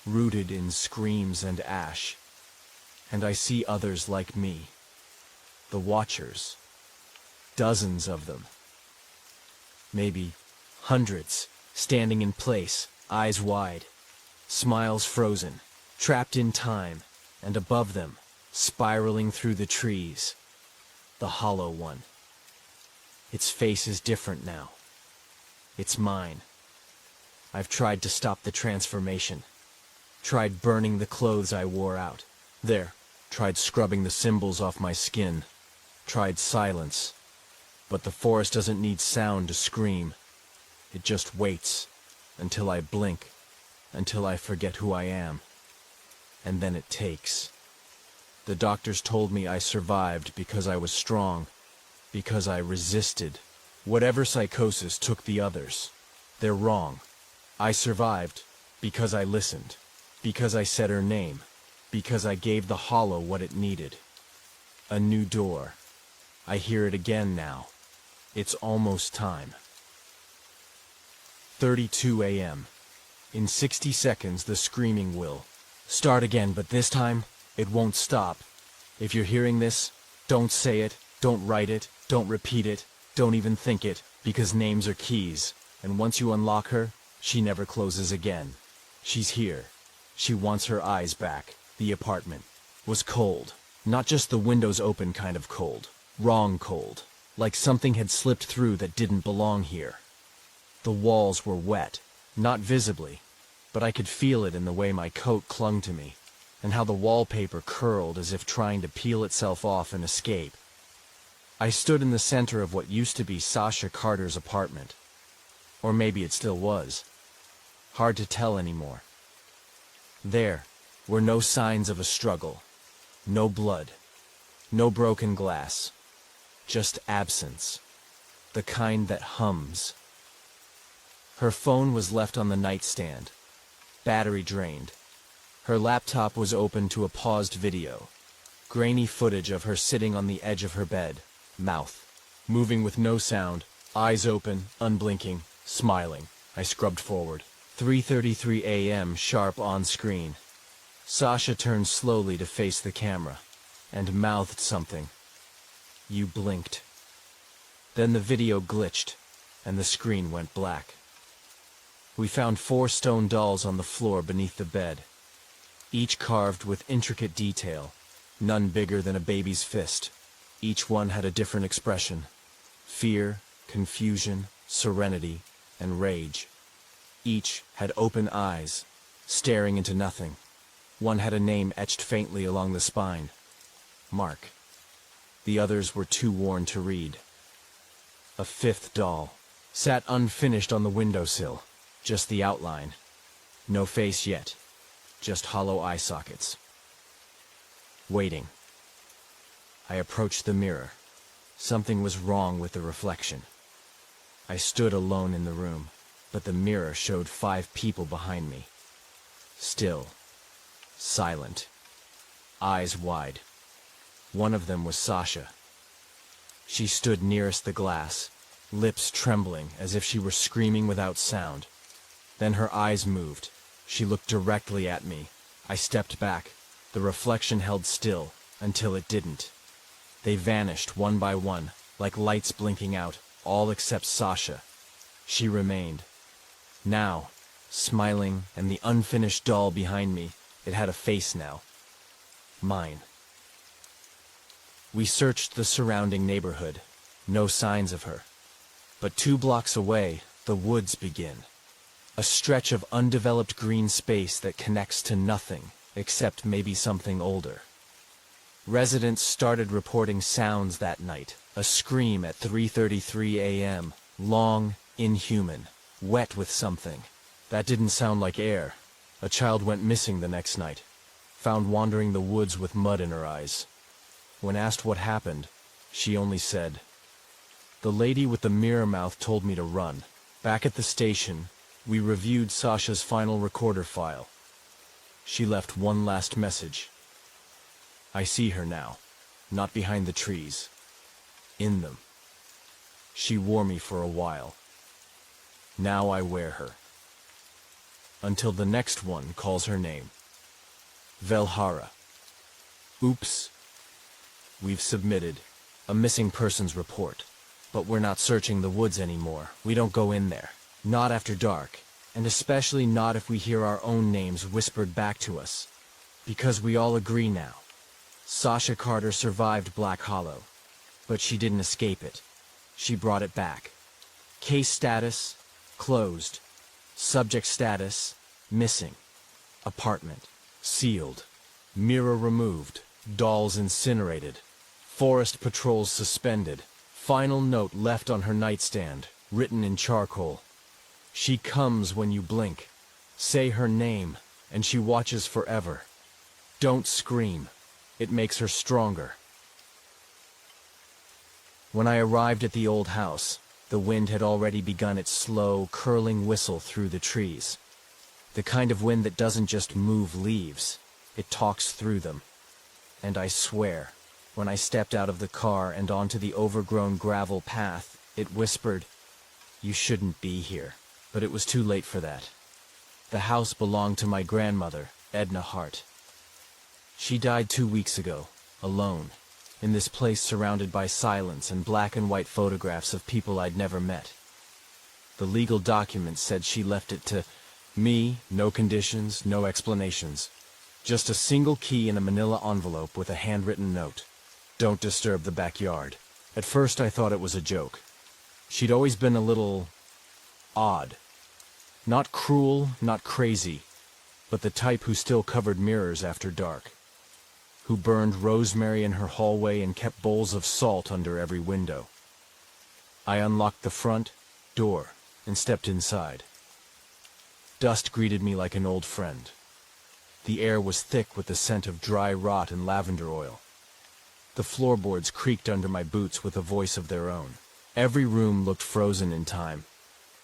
rooted in screams and ash. And I see others like me, the Watchers, dozens of them, maybe hundreds, standing in place, eyes wide, smiles frozen, trapped in time, and above them, spiraling through the trees, the hollow one. Its face is different now. It's mine. I've tried to stop the transformation, tried burning the clothes I wore out. Tried scrubbing the symbols off my skin, tried silence. But the forest doesn't need sound to scream. It just waits, until I blink, until I forget who I am. And then it takes. The doctors told me I survived because I was strong, because I resisted. Whatever psychosis took the others, they're wrong. I survived because I listened, because I said her name, because I gave the hollow what it needed. A new door. I hear it again now. It's almost time. 32 a.m. In 60 seconds the screaming will start again, but this time it won't stop. If you're hearing this, don't say it, don't write it, don't repeat it, don't even think it, because names are keys, and once you unlock her, she never closes again. She's here. She wants her eyes back. The apartment was cold, not just the windows open kind of cold, wrong cold, like something had slipped through that didn't belong here. The walls were wet, not visibly, but I could feel it in the way my coat clung to me, and how the wallpaper curled as if trying to peel itself off and escape. I stood in the center of what used to be Sasha Carter's apartment. Or maybe it still was. Hard to tell anymore. There were no signs of a struggle, no blood, no broken glass, just absence, the kind that hums. Her phone was left on the nightstand, battery drained. Her laptop was open to a paused video, grainy footage of her sitting on the edge of her bed, mouth moving with no sound, eyes open, unblinking, Smiling, I scrubbed forward. 3:33 a.m. sharp on screen. Sasha turned slowly to face the camera, and mouthed something. You blinked. Then the video glitched, and the screen went black. We found 4 stone dolls on the floor beneath the bed, each carved with intricate detail, none bigger than a baby's fist. Each one had a different expression: fear, confusion, serenity, and rage. Each had open eyes, staring into nothing. One had a name etched faintly along the spine: Mark. The others were too worn to read. A 5th doll sat unfinished on the windowsill, just the outline. No face yet, just hollow eye sockets. Waiting. I approached the mirror. Something was wrong with the reflection. I stood alone in the room, but the mirror showed 5 people behind me. Still, silent, eyes wide. One of them was Sasha. She stood nearest the glass, lips trembling as if she were screaming without sound. Then her eyes moved. She looked directly at me. I stepped back. The reflection held still, until it didn't. They vanished one by one, like lights blinking out, all except Sasha. She remained. Now, smiling, and the unfinished doll behind me, it had a face now. Mine. We searched the surrounding neighborhood. No signs of her. But 2 blocks away, the woods begin. A stretch of undeveloped green space that connects to nothing, except maybe something older. Residents started reporting sounds that night. A scream at 3:33 a.m., long, inhuman, wet with something. That didn't sound like air. A child went missing the next night, found wandering the woods with mud in her eyes. When asked what happened, she only said, "The lady with the mirror mouth told me to run." Back at the station, we reviewed Sasha's final recorder file. She left one last message. I see her now, not behind the trees, in them. She wore me for a while. Now I wear her. Until the next one calls her name. Velhara. Oops. We've submitted a missing persons report, but we're not searching the woods anymore. We don't go in there. Not after dark, and especially not if we hear our own names whispered back to us. Because we all agree now. Sasha Carter survived Black Hollow, but she didn't escape it. She brought it back. Case status, closed. Subject status, missing. Apartment, sealed. Mirror removed. Dolls incinerated. Forest patrols suspended. Final note left on her nightstand, written in charcoal. She comes when you blink. Say her name, and she watches forever. Don't scream. It makes her stronger. When I arrived at the old house, the wind had already begun its slow, curling whistle through the trees. The kind of wind that doesn't just move leaves, it talks through them. And I swear, when I stepped out of the car and onto the overgrown gravel path, it whispered, "You shouldn't be here." But it was too late for that. The house belonged to my grandmother, Edna Hart. She died 2 weeks ago, alone, in this place surrounded by silence and black and white photographs of people I'd never met. The legal documents said she left it to me, no conditions, no explanations. Just a single key in a manila envelope with a handwritten note. Don't disturb the backyard. At first I thought it was a joke. She'd always been a little odd. Not cruel, not crazy, but the type who still covered mirrors after dark. Who burned rosemary in her hallway and kept bowls of salt under every window. I unlocked the front door and stepped inside. Dust greeted me like an old friend. The air was thick with the scent of dry rot and lavender oil. The floorboards creaked under my boots with a voice of their own. Every room looked frozen in time.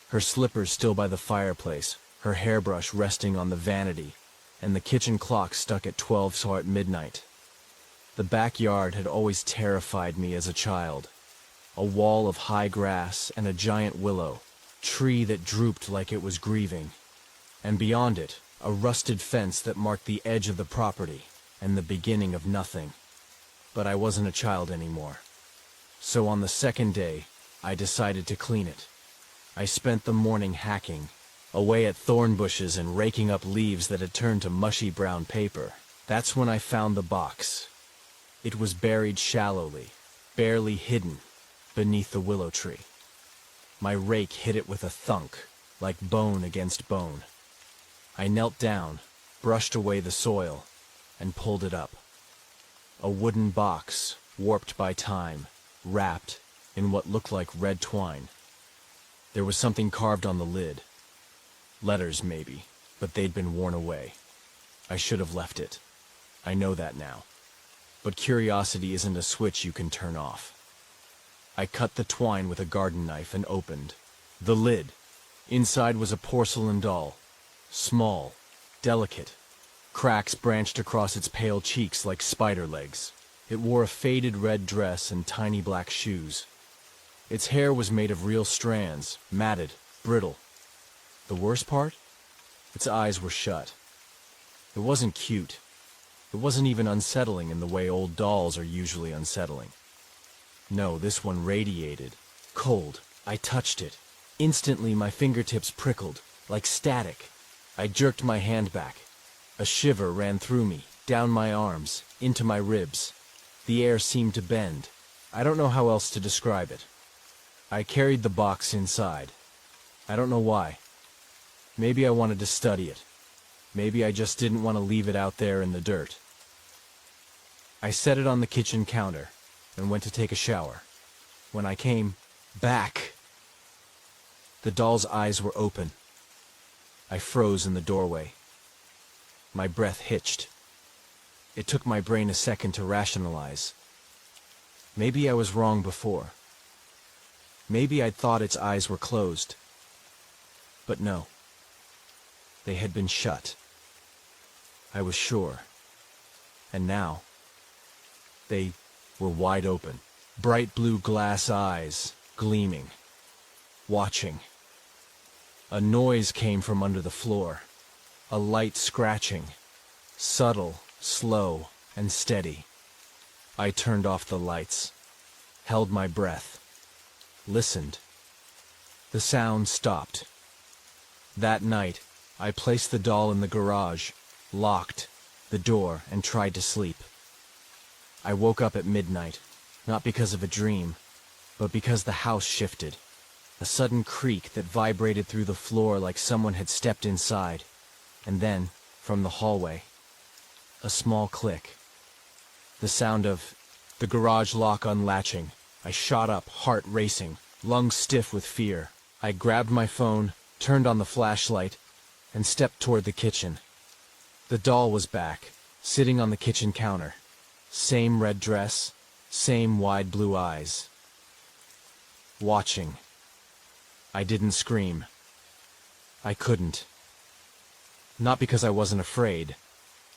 Her slippers still by the fireplace, her hairbrush resting on the vanity, and the kitchen clock stuck at 12 so at midnight. The backyard had always terrified me as a child. A wall of high grass and a giant willow, tree that drooped like it was grieving, and beyond it, a rusted fence that marked the edge of the property and the beginning of nothing. But I wasn't a child anymore. So on the second day, I decided to clean it. I spent the morning hacking, away at thorn bushes and raking up leaves that had turned to mushy brown paper. That's when I found the box. It was buried shallowly, barely hidden, beneath the willow tree. My rake hit it with a thunk, like bone against bone. I knelt down, brushed away the soil, and pulled it up. A wooden box, warped by time, wrapped in what looked like red twine. There was something carved on the lid. Letters, maybe, but they'd been worn away. I should have left it. I know that now. But curiosity isn't a switch you can turn off. I cut the twine with a garden knife and opened the lid. Inside was a porcelain doll, small, delicate. Cracks branched across its pale cheeks like spider legs. It wore a faded red dress and tiny black shoes. Its hair was made of real strands, matted, brittle. The worst part? Its eyes were shut. It wasn't cute. It wasn't even unsettling in the way old dolls are usually unsettling. No, this one radiated. Cold. I touched it. Instantly my fingertips prickled, like static. I jerked my hand back. A shiver ran through me, down my arms, into my ribs. The air seemed to bend. I don't know how else to describe it. I carried the box inside. I don't know why. Maybe I wanted to study it. Maybe I just didn't want to leave it out there in the dirt. I set it on the kitchen counter and went to take a shower. When I came back, the doll's eyes were open. I froze in the doorway. My breath hitched. It took my brain a second to rationalize. Maybe I was wrong before. Maybe I'd thought its eyes were closed. But no. They had been shut. I was sure. And now, they were wide open. Bright blue glass eyes, gleaming. Watching. A noise came from under the floor. A light scratching. Subtle, slow, and steady. I turned off the lights. Held my breath. Listened. The sound stopped. That night, I placed the doll in the garage, locked the door, and tried to sleep. I woke up at midnight, not because of a dream, but because the house shifted. A sudden creak that vibrated through the floor like someone had stepped inside. And then, from the hallway, a small click. The sound of the garage lock unlatching. I shot up, heart racing, lungs stiff with fear. I grabbed my phone, turned on the flashlight, and stepped toward the kitchen. The doll was back, sitting on the kitchen counter. Same red dress, same wide blue eyes. Watching. I didn't scream. I couldn't. Not because I wasn't afraid,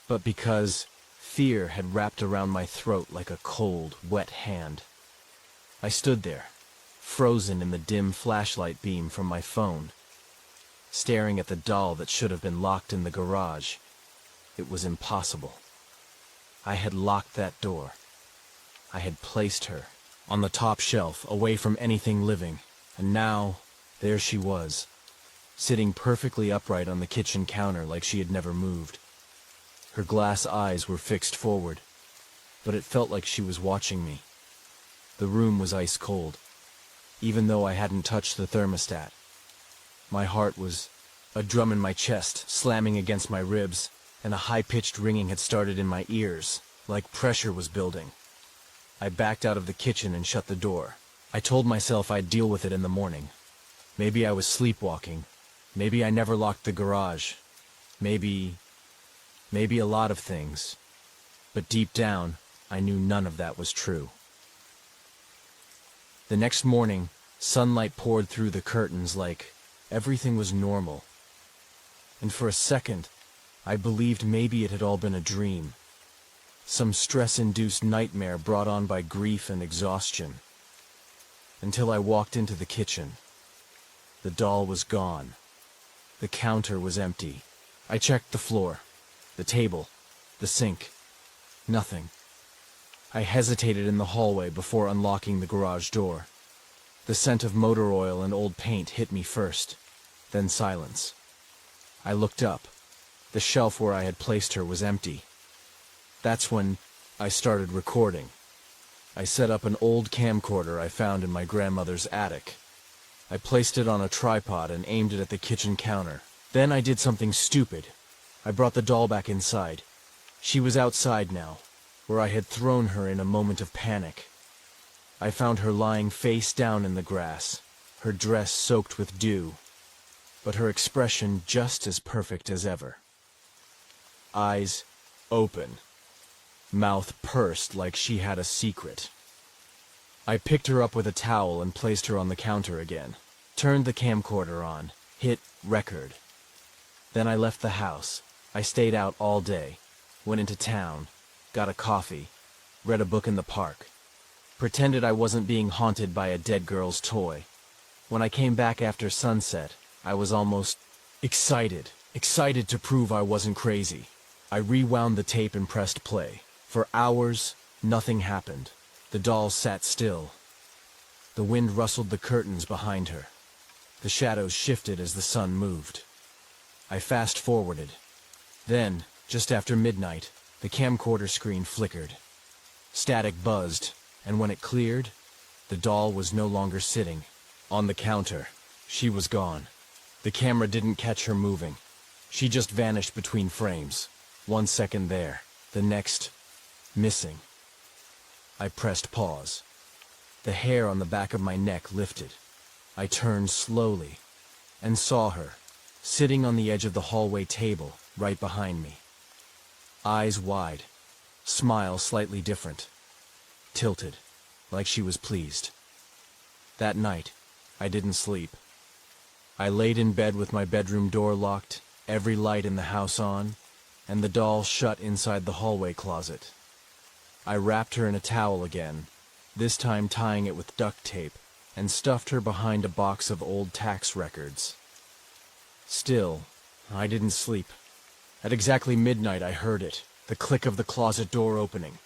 but because fear had wrapped around my throat like a cold, wet hand. I stood there, frozen in the dim flashlight beam from my phone, staring at the doll that should have been locked in the garage. It was impossible. I had locked that door. I had placed her on the top shelf, away from anything living, and now, there she was, sitting perfectly upright on the kitchen counter like she had never moved. Her glass eyes were fixed forward, but it felt like she was watching me. The room was ice cold, even though I hadn't touched the thermostat. My heart was a drum in my chest, slamming against my ribs, and a high-pitched ringing had started in my ears, like pressure was building. I backed out of the kitchen and shut the door. I told myself I'd deal with it in the morning. Maybe I was sleepwalking. Maybe I never locked the garage. Maybe a lot of things. But deep down, I knew none of that was true. The next morning, sunlight poured through the curtains like everything was normal. And for a second, I believed maybe it had all been a dream. Some stress-induced nightmare brought on by grief and exhaustion. Until I walked into the kitchen. The doll was gone. The counter was empty. I checked the floor, the table, the sink. Nothing. I hesitated in the hallway before unlocking the garage door. The scent of motor oil and old paint hit me first, then silence. I looked up. The shelf where I had placed her was empty. That's when I started recording. I set up an old camcorder I found in my grandmother's attic. I placed it on a tripod and aimed it at the kitchen counter. Then I did something stupid. I brought the doll back inside. She was outside now, where I had thrown her in a moment of panic. I found her lying face down in the grass, her dress soaked with dew, but her expression just as perfect as ever. Eyes open, mouth pursed like she had a secret. I picked her up with a towel and placed her on the counter again, turned the camcorder on, hit record. Then I left the house. I stayed out all day, went into town, got a coffee, read a book in the park, pretended I wasn't being haunted by a dead girl's toy. When I came back after sunset, I was almost excited to prove I wasn't crazy. I rewound the tape and pressed play. For hours, nothing happened. The doll sat still. The wind rustled the curtains behind her. The shadows shifted as the sun moved. I fast-forwarded. Then, just after midnight, the camcorder screen flickered. Static buzzed, and when it cleared, the doll was no longer sitting on the counter. She was gone. The camera didn't catch her moving. She just vanished between frames. 1 second there, the next, missing. I pressed pause. The hair on the back of my neck lifted. I turned slowly and saw her, sitting on the edge of the hallway table, right behind me. Eyes wide, smile slightly different, tilted, like she was pleased. That night, I didn't sleep. I laid in bed with my bedroom door locked, every light in the house on, and the doll shut inside the hallway closet. I wrapped her in a towel again, this time tying it with duct tape, and stuffed her behind a box of old tax records. Still, I didn't sleep. At exactly midnight I heard it, the click of the closet door opening.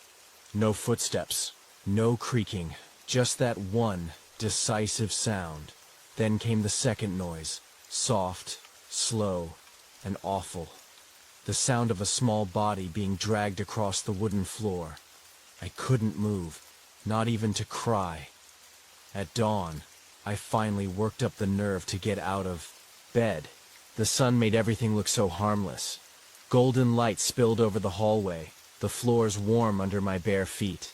No footsteps, no creaking, just that one decisive sound. Then came the second noise, soft, slow, and awful. The sound of a small body being dragged across the wooden floor. I couldn't move, not even to cry. At dawn, I finally worked up the nerve to get out of bed. The sun made everything look so harmless. Golden light spilled over the hallway, the floors warm under my bare feet.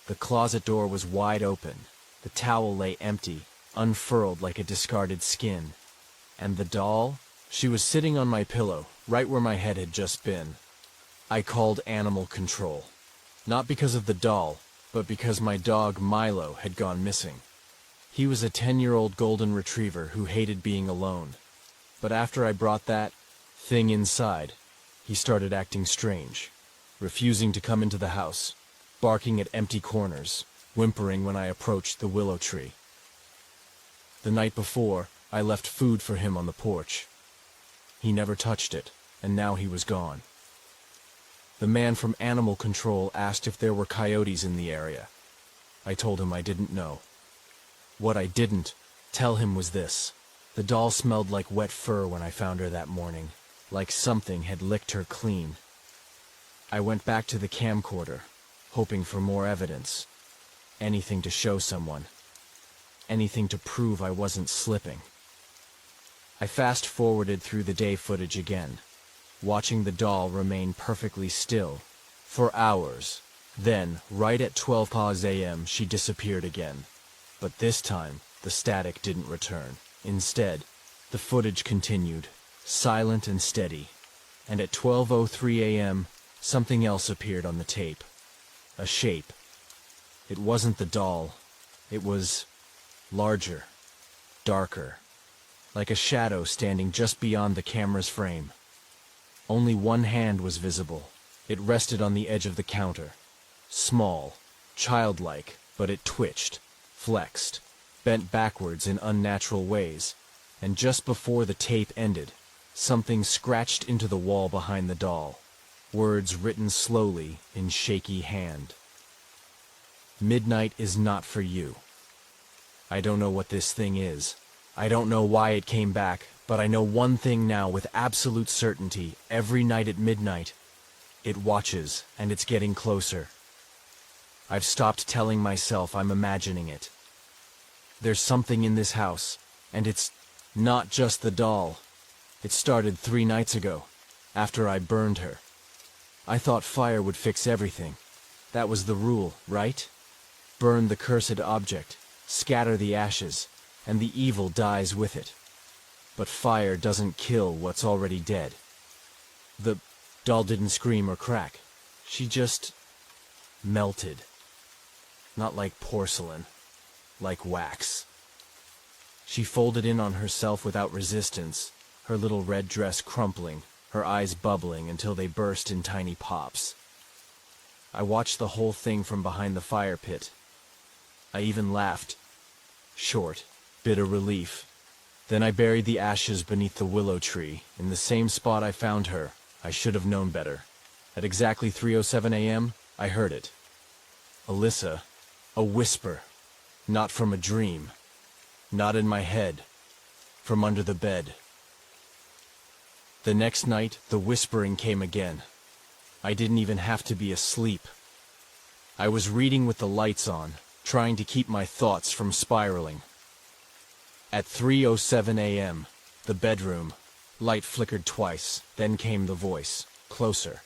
The closet door was wide open. The towel lay empty, unfurled like a discarded skin. And the doll? She was sitting on my pillow, right where my head had just been. I called animal control. Not because of the doll, but because my dog Milo had gone missing. He was a 10-year-old golden retriever who hated being alone. But after I brought that thing inside, he started acting strange, refusing to come into the house, barking at empty corners, whimpering when I approached the willow tree. The night before, I left food for him on the porch. He never touched it, and now he was gone. The man from Animal Control asked if there were coyotes in the area. I told him I didn't know. What I didn't tell him was this. The doll smelled like wet fur when I found her that morning, like something had licked her clean. I went back to the camcorder, hoping for more evidence. Anything to show someone. Anything to prove I wasn't slipping. I fast-forwarded through the day footage again, watching the doll remain perfectly still for hours. Then, right at 12 a.m., she disappeared again. But this time, the static didn't return. Instead, the footage continued, silent and steady. And at 12:03 a.m., something else appeared on the tape. A shape. It wasn't the doll. It was larger, darker, like a shadow standing just beyond the camera's frame. Only one hand was visible. It rested on the edge of the counter. Small, childlike, but it twitched, flexed, bent backwards in unnatural ways, And just before the tape ended, something scratched into the wall behind the doll. Words written slowly in shaky hand. Midnight is not for you. I don't know what this thing is. I don't know why it came back, but I know one thing now with absolute certainty. Every night at midnight, it watches, and it's getting closer. I've stopped telling myself I'm imagining it. There's something in this house, and it's not just the doll. It started 3 nights ago, after I burned her. I thought fire would fix everything. That was the rule, right? Burn the cursed object, scatter the ashes, and the evil dies with it. But fire doesn't kill what's already dead. The doll didn't scream or crack. She just melted. Not like porcelain, like wax. She folded in on herself without resistance, her little red dress crumpling, her eyes bubbling until they burst in tiny pops. I watched the whole thing from behind the fire pit. I even laughed. Short, bitter relief. Then I buried the ashes beneath the willow tree, in the same spot I found her. I should have known better. At exactly 3:07 a.m., I heard it. Alyssa, a whisper, not from a dream, not in my head, from under the bed. The next night, the whispering came again. I didn't even have to be asleep. I was reading with the lights on, trying to keep my thoughts from spiraling. At 3:07 a.m., the bedroom, light flickered twice, then came the voice, closer.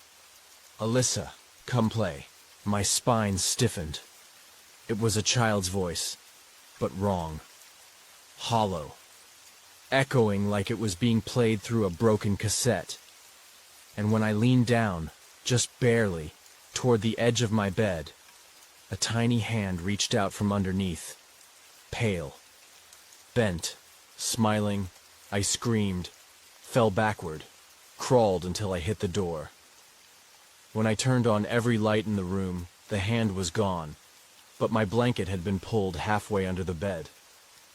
Alyssa, come play. My spine stiffened. It was a child's voice, but wrong. Hollow. Echoing like it was being played through a broken cassette. And when I leaned down, just barely, toward the edge of my bed, a tiny hand reached out from underneath. Pale. Bent. Smiling. I screamed. Fell backward. Crawled until I hit the door. When I turned on every light in the room, the hand was gone, but my blanket had been pulled halfway under the bed,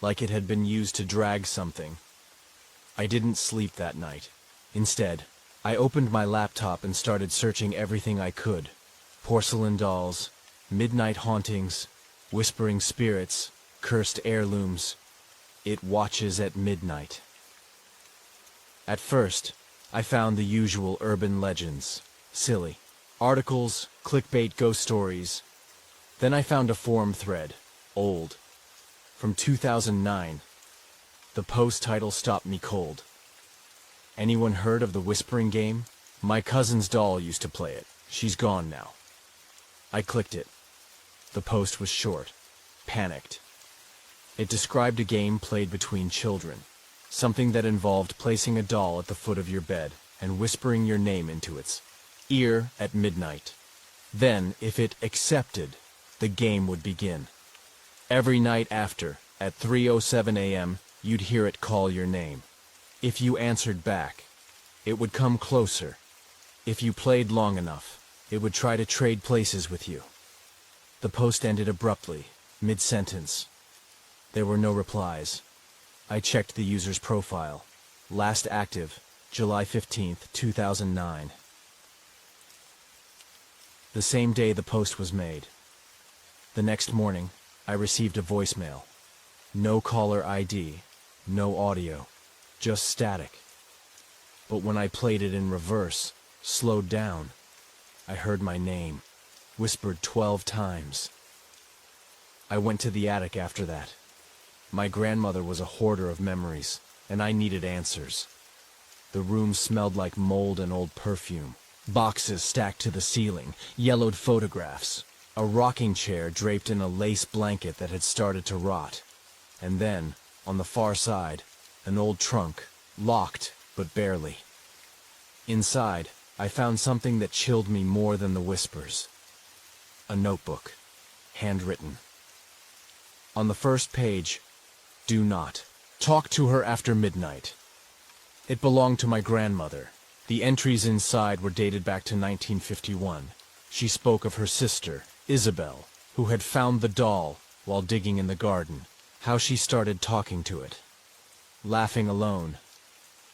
like it had been used to drag something. I didn't sleep that night. Instead, I opened my laptop and started searching everything I could. Porcelain dolls, midnight hauntings, whispering spirits, cursed heirlooms. It watches at midnight. At first, I found the usual urban legends. Silly. Articles, clickbait ghost stories. Then I found a forum thread. Old. From 2009. The post title stopped me cold. Anyone heard of the whispering game? My cousin's doll used to play it. She's gone now. I clicked it. The post was short. Panicked. It described a game played between children. Something that involved placing a doll at the foot of your bed and whispering your name into its ear at midnight. Then, if it accepted, the game would begin. Every night after, at 3:07 a.m., you'd hear it call your name. If you answered back, it would come closer. If you played long enough, it would try to trade places with you. The post ended abruptly, mid-sentence. There were no replies. I checked the user's profile. Last active, July 15th, 2009. The same day the post was made. The next morning, I received a voicemail. No caller ID, no audio, just static. But when I played it in reverse, slowed down, I heard my name, whispered 12 times. I went to the attic after that. My grandmother was a hoarder of memories, and I needed answers. The room smelled like mold and old perfume. Boxes stacked to the ceiling, yellowed photographs, a rocking chair draped in a lace blanket that had started to rot. And then, on the far side, an old trunk, locked, but barely. Inside, I found something that chilled me more than the whispers. A notebook, handwritten. On the first page, do not talk to her after midnight. It belonged to my grandmother. The entries inside were dated back to 1951. She spoke of her sister, Isabel, who had found the doll while digging in the garden, how she started talking to it. laughing alone,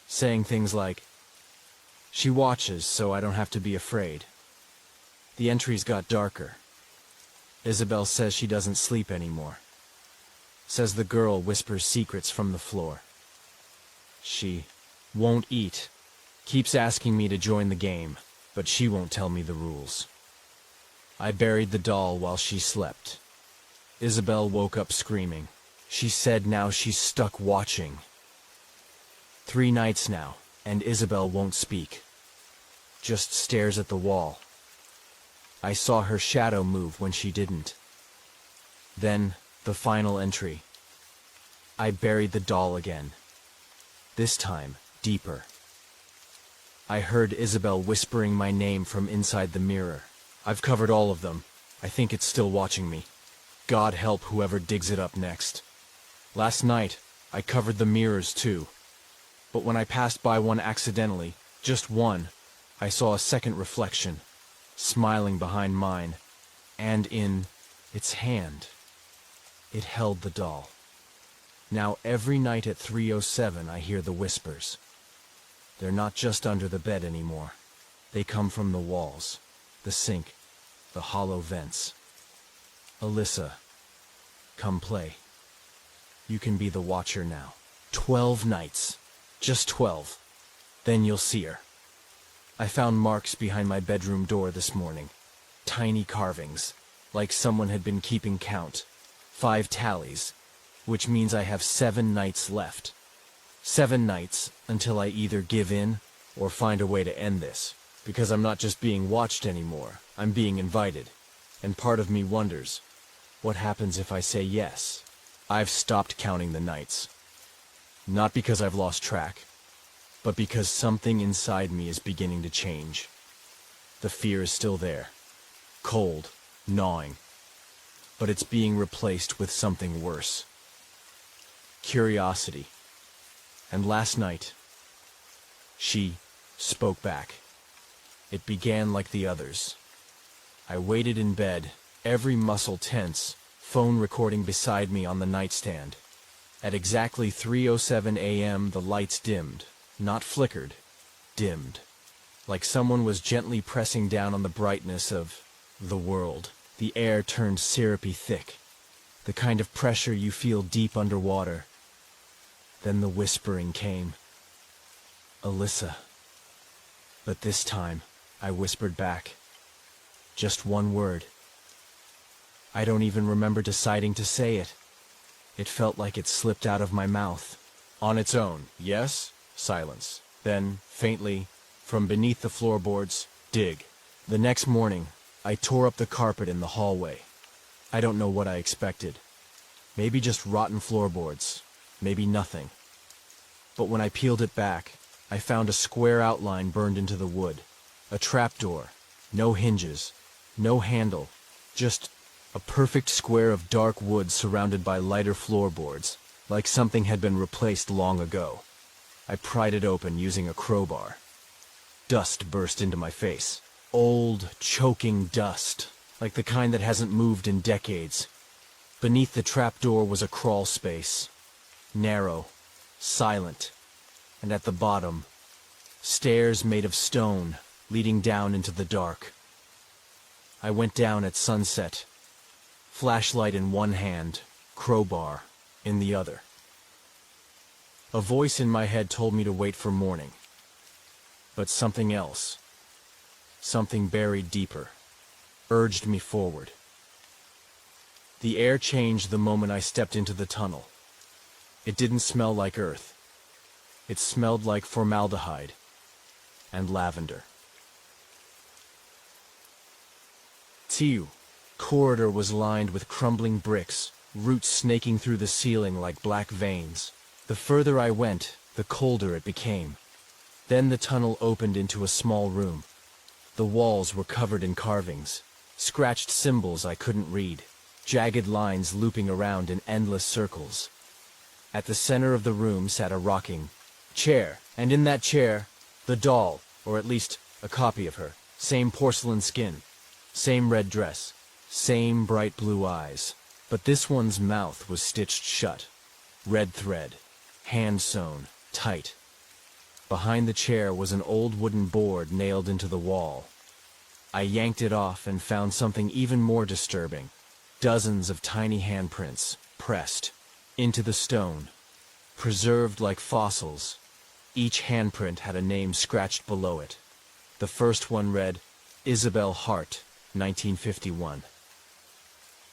saying things like, "She watches, so I don't have to be afraid." The entries got darker. Isabel says she doesn't sleep anymore. Says the girl whispers secrets from the floor. She won't eat. Keeps asking me to join the game, but she won't tell me the rules. I buried the doll while she slept. Isabel woke up screaming. She said now she's stuck watching. 3 nights now, and Isabel won't speak. Just stares at the wall. I saw her shadow move when she didn't. Then, the final entry. I buried the doll again. This time, deeper. I heard Isabel whispering my name from inside the mirror. I've covered all of them. I think it's still watching me. God help whoever digs it up next. Last night, I covered the mirrors too. But when I passed by one accidentally, just one, I saw a second reflection, smiling behind mine, and in its hand. It held the doll. Now every night at 3:07 I hear the whispers. They're not just under the bed anymore. They come from the walls, the sink, the hollow vents. Alyssa, come play. You can be the watcher now. 12 nights. Just 12. Then you'll see her. I found marks behind my bedroom door this morning. Tiny carvings, like someone had been keeping count. 5 tallies, which means I have 7 nights left. 7 nights until I either give in or find a way to end this. Because I'm not just being watched anymore, I'm being invited. And part of me wonders, what happens if I say yes? I've stopped counting the nights. Not because I've lost track, but because something inside me is beginning to change. The fear is still there, cold, gnawing, but it's being replaced with something worse. Curiosity. And last night, she spoke back. It began like the others. I waited in bed, every muscle tense, phone recording beside me on the nightstand. At exactly 3:07 a.m. the lights dimmed, not flickered, dimmed. Like someone was gently pressing down on the brightness of the world. The air turned syrupy thick, the kind of pressure you feel deep underwater. Then the whispering came. Alyssa. But this time, I whispered back. Just one word. I don't even remember deciding to say it. It felt like it slipped out of my mouth. On its own, yes? Silence. Then, faintly, from beneath the floorboards, dig. The next morning, I tore up the carpet in the hallway. I don't know what I expected. Maybe just rotten floorboards. Maybe nothing. But when I peeled it back, I found a square outline burned into the wood. A trapdoor. No hinges. No handle. Just a perfect square of dark wood surrounded by lighter floorboards, like something had been replaced long ago. I pried it open using a crowbar. Dust burst into my face. Old, choking dust, like the kind that hasn't moved in decades. Beneath the trapdoor was a crawl space. Narrow, silent, and at the bottom, stairs made of stone leading down into the dark. I went down at sunset, flashlight in one hand, crowbar in the other. A voice in my head told me to wait for morning. But something else, something buried deeper, urged me forward. The air changed the moment I stepped into the tunnel. It didn't smell like earth. It smelled like formaldehyde and lavender. The corridor was lined with crumbling bricks, roots snaking through the ceiling like black veins. The further I went, the colder it became. Then the tunnel opened into a small room. The walls were covered in carvings, scratched symbols I couldn't read, jagged lines looping around in endless circles. At the center of the room sat a rocking chair, and in that chair, the doll, or at least a copy of her. Same porcelain skin, same red dress, same bright blue eyes. But this one's mouth was stitched shut. Red thread. hand-sewn, tight. Behind the chair was an old wooden board nailed into the wall. I yanked it off and found something even more disturbing. Dozens of tiny handprints, pressed into the stone, preserved like fossils. Each handprint had a name scratched below it. The first one read, Isabel Hart, 1951.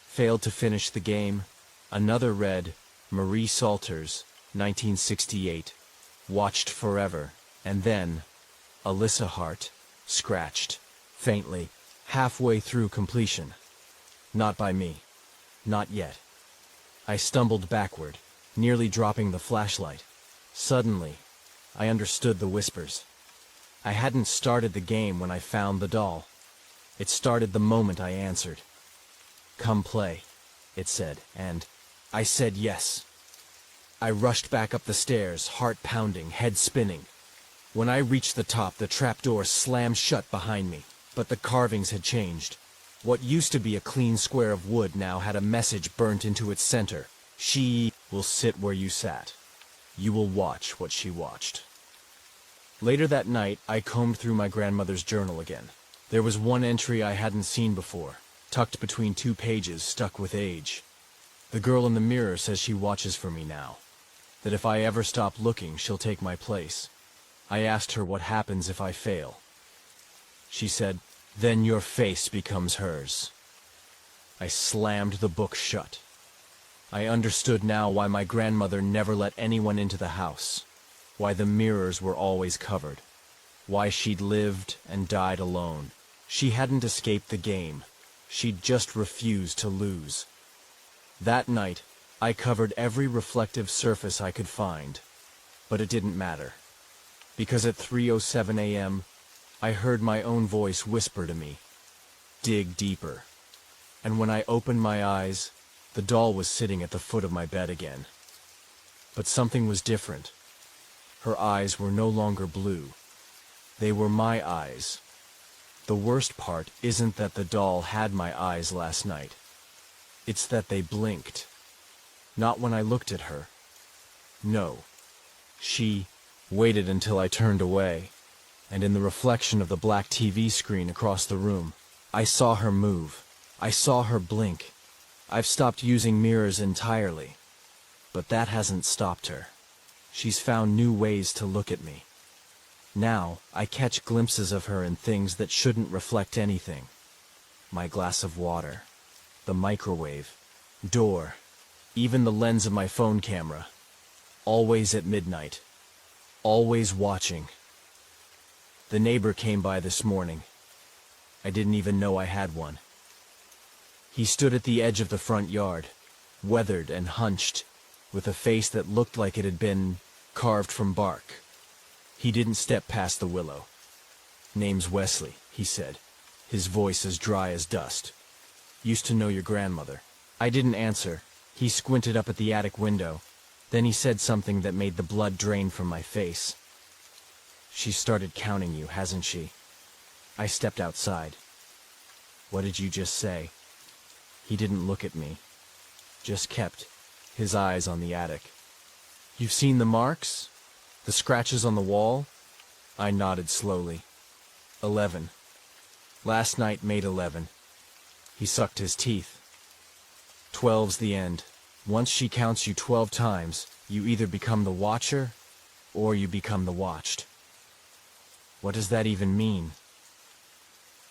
Failed to finish the game. Another read, Marie Salters, 1968. Watched forever. And then, Alyssa Hart, scratched, faintly, halfway through completion. Not by me. Not yet. I stumbled backward, nearly dropping the flashlight. Suddenly, I understood the whispers. I hadn't started the game when I found the doll. It started the moment I answered. Come play, it said, and I said yes. I rushed back up the stairs, heart pounding, head spinning. When I reached the top, the trapdoor slammed shut behind me, but the carvings had changed. What used to be a clean square of wood now had a message burnt into its center. She will sit where you sat. You will watch what she watched. Later that night, I combed through my grandmother's journal again. There was one entry I hadn't seen before, tucked between 2 pages, stuck with age. The girl in the mirror says she watches for me now, that if I ever stop looking, she'll take my place. I asked her what happens if I fail. She said, then your face becomes hers. I slammed the book shut. I understood now why my grandmother never let anyone into the house, why the mirrors were always covered, why she'd lived and died alone. She hadn't escaped the game. She'd just refused to lose. That night, I covered every reflective surface I could find, but it didn't matter, because at 3:07 a.m., I heard my own voice whisper to me, dig deeper. And when I opened my eyes, the doll was sitting at the foot of my bed again. But something was different. Her eyes were no longer blue. They were my eyes. The worst part isn't that the doll had my eyes last night. It's that they blinked. Not when I looked at her. No. She waited until I turned away, and in the reflection of the black TV screen across the room, I saw her move. I saw her blink. I've stopped using mirrors entirely, but that hasn't stopped her. She's found new ways to look at me. Now, I catch glimpses of her in things that shouldn't reflect anything. My glass of water, the microwave, door, even the lens of my phone camera. Always at midnight. Always watching. The neighbor came by this morning. I didn't even know I had one. He stood at the edge of the front yard, weathered and hunched, with a face that looked like it had been carved from bark. He didn't step past the willow. Name's Wesley, he said, his voice as dry as dust. Used to know your grandmother. I didn't answer. He squinted up at the attic window. Then he said something that made the blood drain from my face. She started counting you, hasn't she? I stepped outside. What did you just say? He didn't look at me. Just kept his eyes on the attic. You've seen the marks? The scratches on the wall? I nodded slowly. 11. Last night made 11. He sucked his teeth. 12's the end. Once she counts you 12 times, you either become the watcher, or you become the watched. What does that even mean?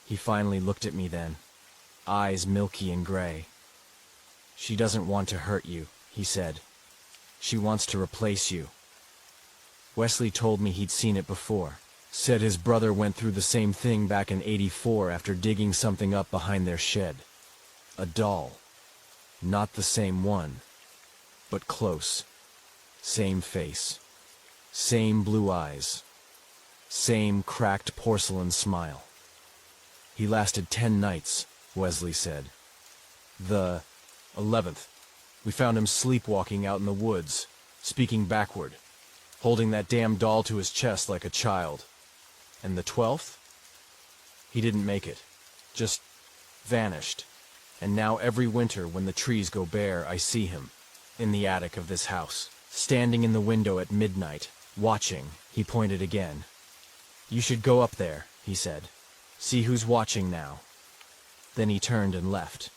He finally looked at me then, eyes milky and gray. She doesn't want to hurt you, he said. She wants to replace you. Wesley told me he'd seen it before. Said his brother went through the same thing back in '84 after digging something up behind their shed. A doll. Not the same one, but close. Same face. Same blue eyes. Same cracked porcelain smile. He lasted 10 nights, Wesley said. The 11th, we found him sleepwalking out in the woods, speaking backward, holding that damn doll to his chest like a child. And the 12th? He didn't make it. Just vanished. And now every winter when the trees go bare, I see him in the attic of this house. standing in the window at midnight, watching. He pointed again. "You should go up there," he said. "See who's watching now." Then he turned and left.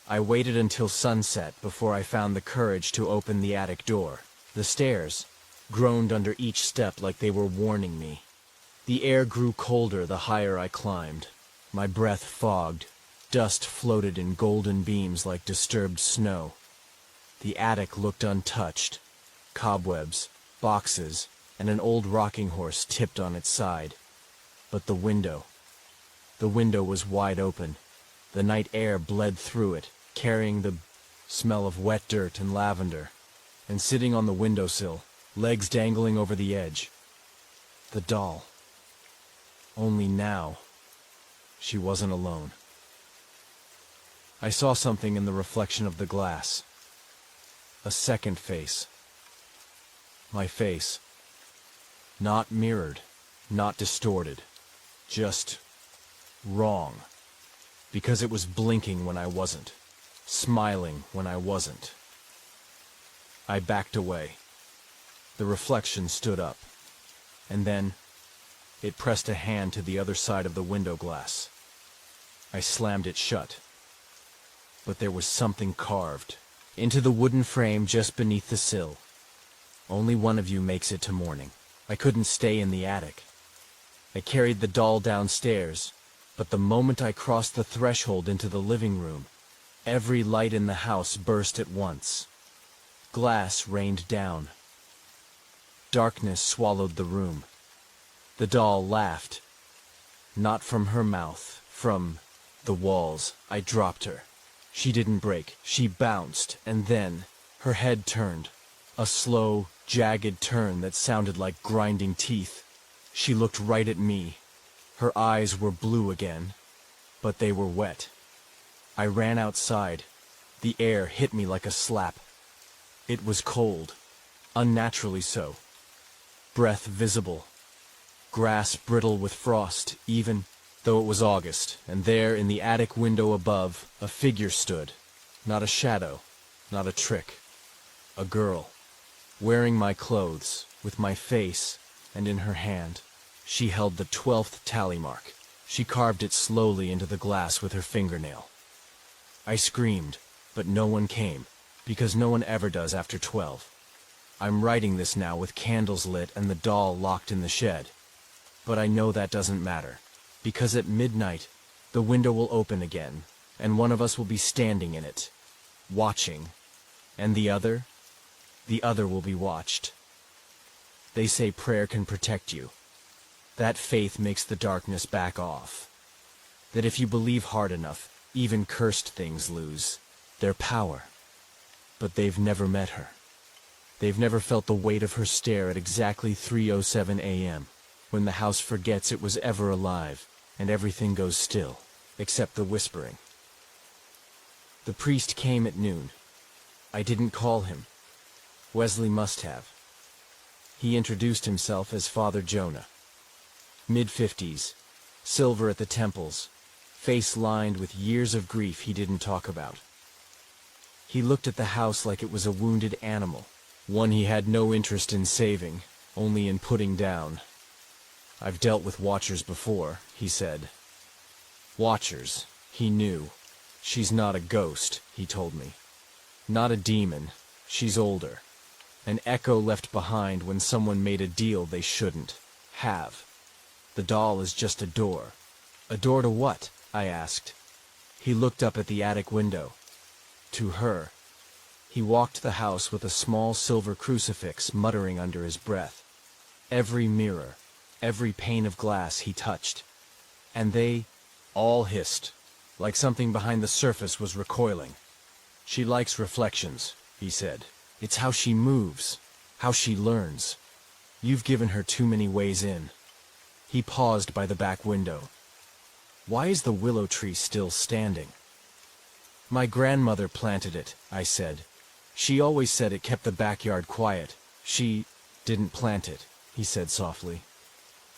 I waited until sunset before I found the courage to open the attic door. The stairs groaned under each step like they were warning me. The air grew colder the higher I climbed. My breath fogged. Dust floated in golden beams like disturbed snow. The attic looked untouched. Cobwebs, boxes, and an old rocking horse tipped on its side. But the window was wide open. The night air bled through it, carrying the smell of wet dirt and lavender. And sitting on the windowsill, legs dangling over the edge, the doll. Only now, she wasn't alone. I saw something in the reflection of the glass. A second face. My face. Not mirrored, not distorted. Just wrong. Because it was blinking when I wasn't. Smiling when I wasn't. I backed away. The reflection stood up. And then it pressed a hand to the other side of the window glass. I slammed it shut. But there was something carved into the wooden frame just beneath the sill. "Only one of you makes it to morning." I couldn't stay in the attic. I carried the doll downstairs, but the moment I crossed the threshold into the living room, every light in the house burst at once. Glass rained down. Darkness swallowed the room. The doll laughed. Not from her mouth, from the walls. I dropped her. She didn't break. She bounced, and then her head turned. A slow, jagged turn that sounded like grinding teeth. She looked right at me. Her eyes were blue again, but they were wet. I ran outside. The air hit me like a slap. It was cold, unnaturally so. Breath visible. Grass brittle with frost, even though it was August, and there in the attic window above, a figure stood. Not a shadow, not a trick. A girl, wearing my clothes, with my face, and in her hand, she held the 12th tally mark. She carved it slowly into the glass with her fingernail. I screamed, but no one came, because no one ever does after 12. I'm writing this now with candles lit and the doll locked in the shed. But I know that doesn't matter, because at midnight, the window will open again, and one of us will be standing in it, watching, and the other will be watched. They say prayer can protect you. That faith makes the darkness back off. That if you believe hard enough, even cursed things lose their power. But they've never met her. They've never felt the weight of her stare at exactly 3:07 a.m., when the house forgets it was ever alive, and everything goes still, except the whispering. The priest came at noon. I didn't call him. Wesley must have. He introduced himself as Father Jonah. Mid-50s, silver at the temples, face lined with years of grief he didn't talk about. He looked at the house like it was a wounded animal, one he had no interest in saving, only in putting down. "I've dealt with Watchers before," he said. Watchers, he knew. She's not a ghost, he told me. Not a demon, she's older. An echo left behind when someone made a deal they shouldn't have. The doll is just a door. A door to what? I asked. He looked up at the attic window. To her. He walked the house with a small silver crucifix muttering under his breath. Every mirror, every pane of glass he touched. And they all hissed, like something behind the surface was recoiling. "She likes reflections," he said. "It's how she moves, how she learns. You've given her too many ways in." He paused by the back window. "Why is the willow tree still standing?" "My grandmother planted it," I said. "She always said it kept the backyard quiet. She didn't plant it," he said softly.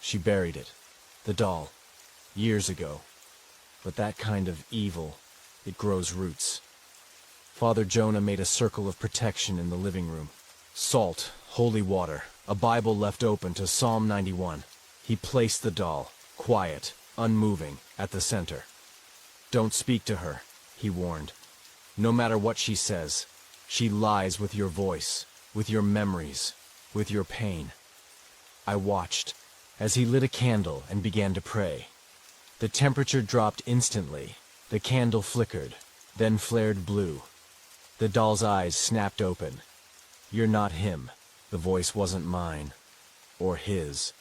"She buried it, the doll, years ago. But that kind of evil, it grows roots." Father Jonah made a circle of protection in the living room. Salt, holy water, a Bible left open to Psalm 91. He placed the doll, quiet, unmoving, at the center. Don't speak to her, he warned. No matter what she says, she lies with your voice, with your memories, with your pain. I watched as he lit a candle and began to pray. The temperature dropped instantly. The candle flickered, then flared blue. The doll's eyes snapped open. You're not him. The voice wasn't mine, or his.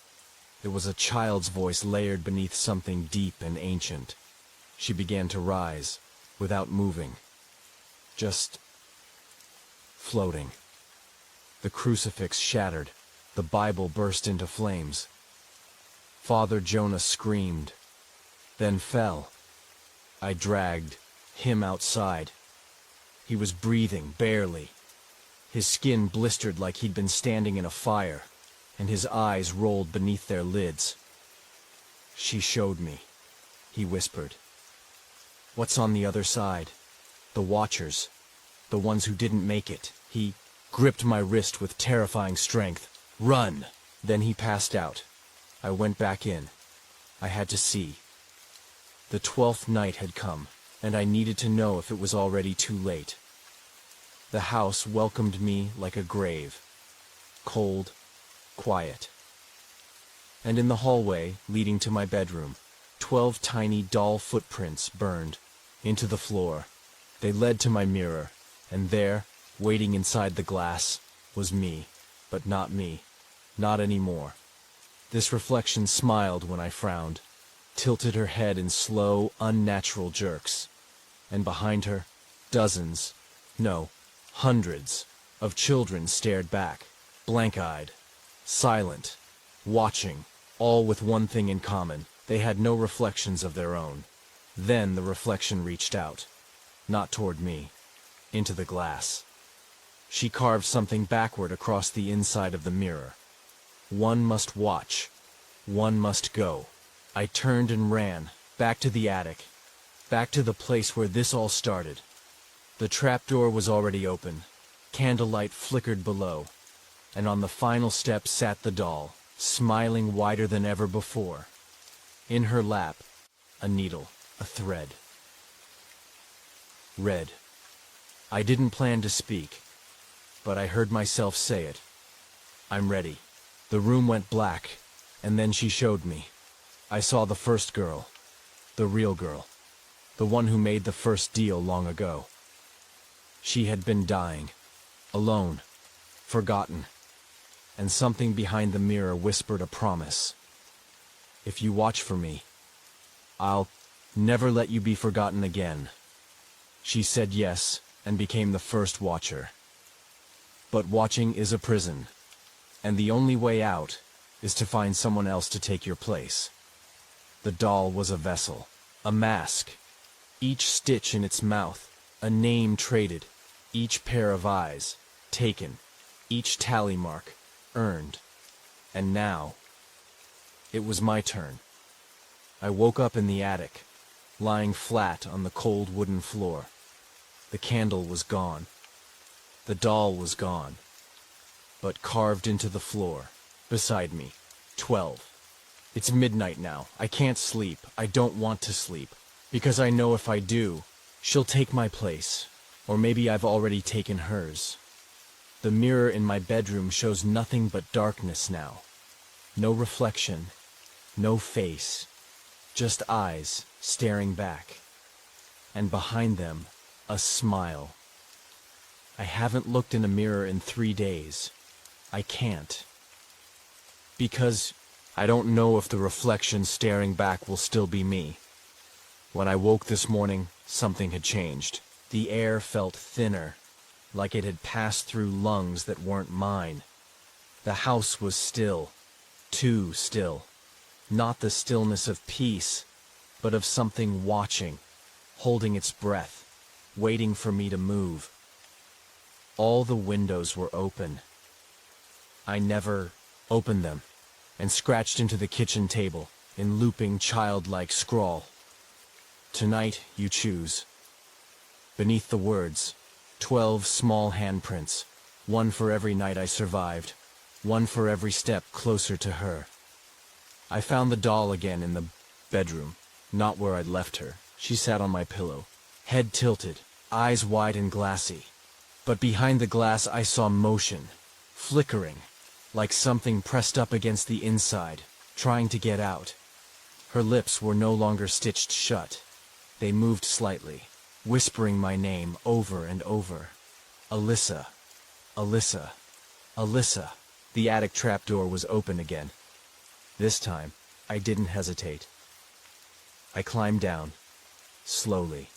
It was a child's voice layered beneath something deep and ancient. She began to rise, without moving. Just floating. The crucifix shattered. The Bible burst into flames. Father Jonah screamed, then fell. I dragged him outside. He was breathing, barely. His skin blistered like he'd been standing in a fire, and his eyes rolled beneath their lids. She showed me, he whispered. What's on the other side? The Watchers, the ones who didn't make it. He gripped my wrist with terrifying strength. Run! Then he passed out. I went back in. I had to see. The 12th night had come, and I needed to know if it was already too late. The house welcomed me like a grave. Cold, quiet. And in the hallway leading to my bedroom, 12 tiny doll footprints burned into the floor. They led to my mirror, and there, waiting inside the glass, was me. But not me. Not anymore. This reflection smiled when I frowned, tilted her head in slow, unnatural jerks. And behind her, dozens, no, hundreds, of children stared back, blank-eyed, silent, watching, all with one thing in common. They had no reflections of their own. Then the reflection reached out, not toward me, into the glass. She carved something backward across the inside of the mirror. One must watch. One must go. I turned and ran, back to the attic, back to the place where this all started. The trapdoor was already open. Candlelight flickered below, and on the final step sat the doll, smiling wider than ever before. In her lap, a needle, a thread. Red. I didn't plan to speak, but I heard myself say it. I'm ready. The room went black, and then she showed me. I saw the first girl, the real girl, the one who made the first deal long ago. She had been dying, alone, forgotten, and something behind the mirror whispered a promise. If you watch for me, I'll never let you be forgotten again. She said yes, and became the first watcher. But watching is a prison, and the only way out is to find someone else to take your place. The doll was a vessel, a mask, each stitch in its mouth, a name traded, each pair of eyes taken, each tally mark earned. And now, it was my turn. I woke up in the attic, lying flat on the cold wooden floor. The candle was gone. The doll was gone. But carved into the floor, beside me, 12. It's midnight now. I can't sleep. I don't want to sleep. Because I know if I do, she'll take my place. Or maybe I've already taken hers. The mirror in my bedroom shows nothing but darkness now. No reflection. No face. Just eyes staring back. And behind them, a smile. I haven't looked in a mirror in 3 days. I can't. Because I don't know if the reflection staring back will still be me. When I woke this morning, something had changed. The air felt thinner, like it had passed through lungs that weren't mine. The house was still, too still. Not the stillness of peace, but of something watching, holding its breath, waiting for me to move. All the windows were open. I never opened them, and scratched into the kitchen table in looping childlike scrawl. Tonight you choose. Beneath the words, 12 small handprints, One for every night I survived. One for every step closer to her. I found the doll again in the bedroom, not where I'd left her. She sat on my pillow, head tilted, eyes wide and glassy. But behind the glass I saw motion, flickering, like something pressed up against the inside, trying to get out. Her lips were no longer stitched shut. They moved slightly, whispering my name over and over. Alyssa, Alyssa, Alyssa. The attic trapdoor was open again. This time, I didn't hesitate. I climbed down, slowly,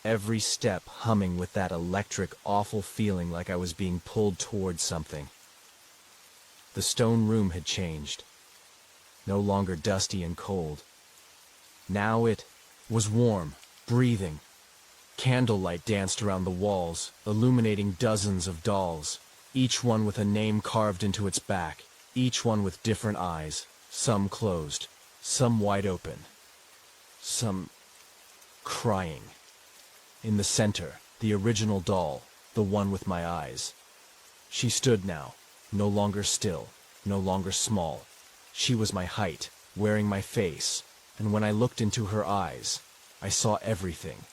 every step humming with that electric, awful feeling like I was being pulled towards something. The stone room had changed. No longer dusty and cold. Now it was warm, breathing. Candlelight danced around the walls, illuminating dozens of dolls, each one with a name carved into its back, each one with different eyes, some closed, some wide open, some crying. In the center, the original doll, the one with my eyes. She stood now, no longer still, no longer small. She was my height, wearing my face, and when I looked into her eyes, I saw everything.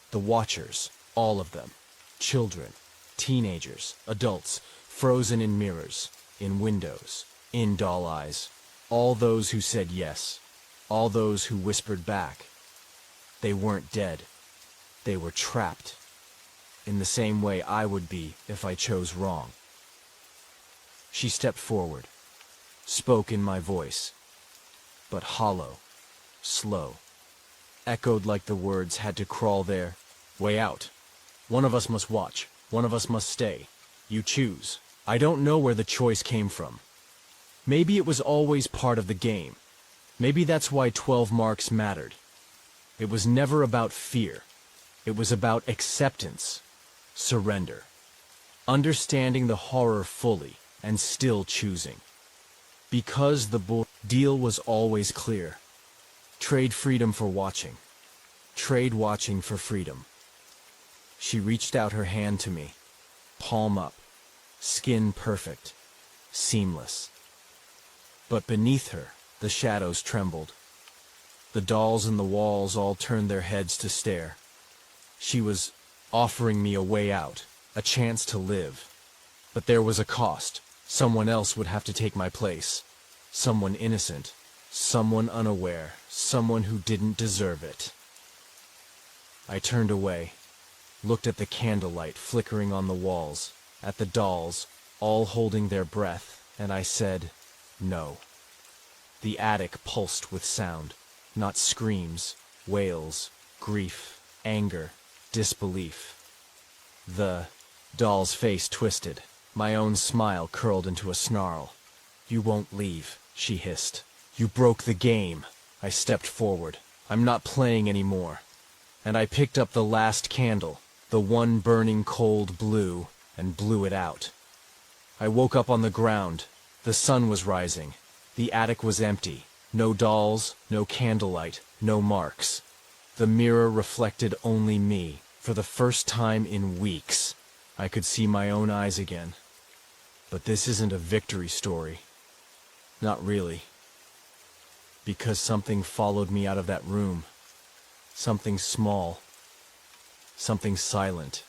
The watchers, all of them, children, teenagers, adults, frozen in mirrors, in windows, in doll eyes. All those who said yes, all those who whispered back. They weren't dead. They were trapped, in the same way I would be if I chose wrong. She stepped forward, spoke in my voice, but hollow, slow, echoed like the words had to crawl their way out. One of us must watch, one of us must stay. You choose. I don't know where the choice came from. Maybe it was always part of the game. Maybe that's why 12 marks mattered. It was never about fear. It was about acceptance, surrender, understanding the horror fully and still choosing. Because the deal was always clear. Trade freedom for watching. Trade watching for freedom. She reached out her hand to me, palm up, skin perfect, seamless. But beneath her, the shadows trembled. The dolls in the walls all turned their heads to stare. She was offering me a way out, a chance to live. But there was a cost. Someone else would have to take my place. Someone innocent, someone unaware, someone who didn't deserve it. I turned away, looked at the candlelight flickering on the walls, at the dolls, all holding their breath, and I said, no. The attic pulsed with sound, not screams, wails, grief, anger, disbelief. The doll's face twisted. My own smile curled into a snarl. You won't leave, she hissed. You broke the game. I stepped forward. I'm not playing anymore. And I picked up the last candle, the one burning cold blue, and blew it out. I woke up on the ground. The sun was rising. The attic was empty. No dolls, no candlelight, no marks. The mirror reflected only me. For the first time in weeks, I could see my own eyes again. But this isn't a victory story. Not really. Because something followed me out of that room. Something small. Something silent.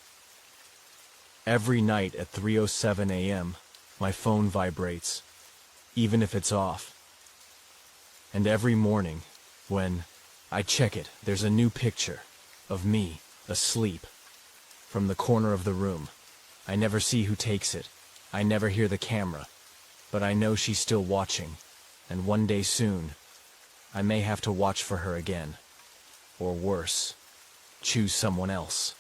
Every night at 3:07 a.m., my phone vibrates, even if it's off. And every morning, when I check it, there's a new picture of me, asleep, from the corner of the room. I never see who takes it. I never hear the camera. But I know she's still watching, and one day soon, I may have to watch for her again. Or worse, choose someone else.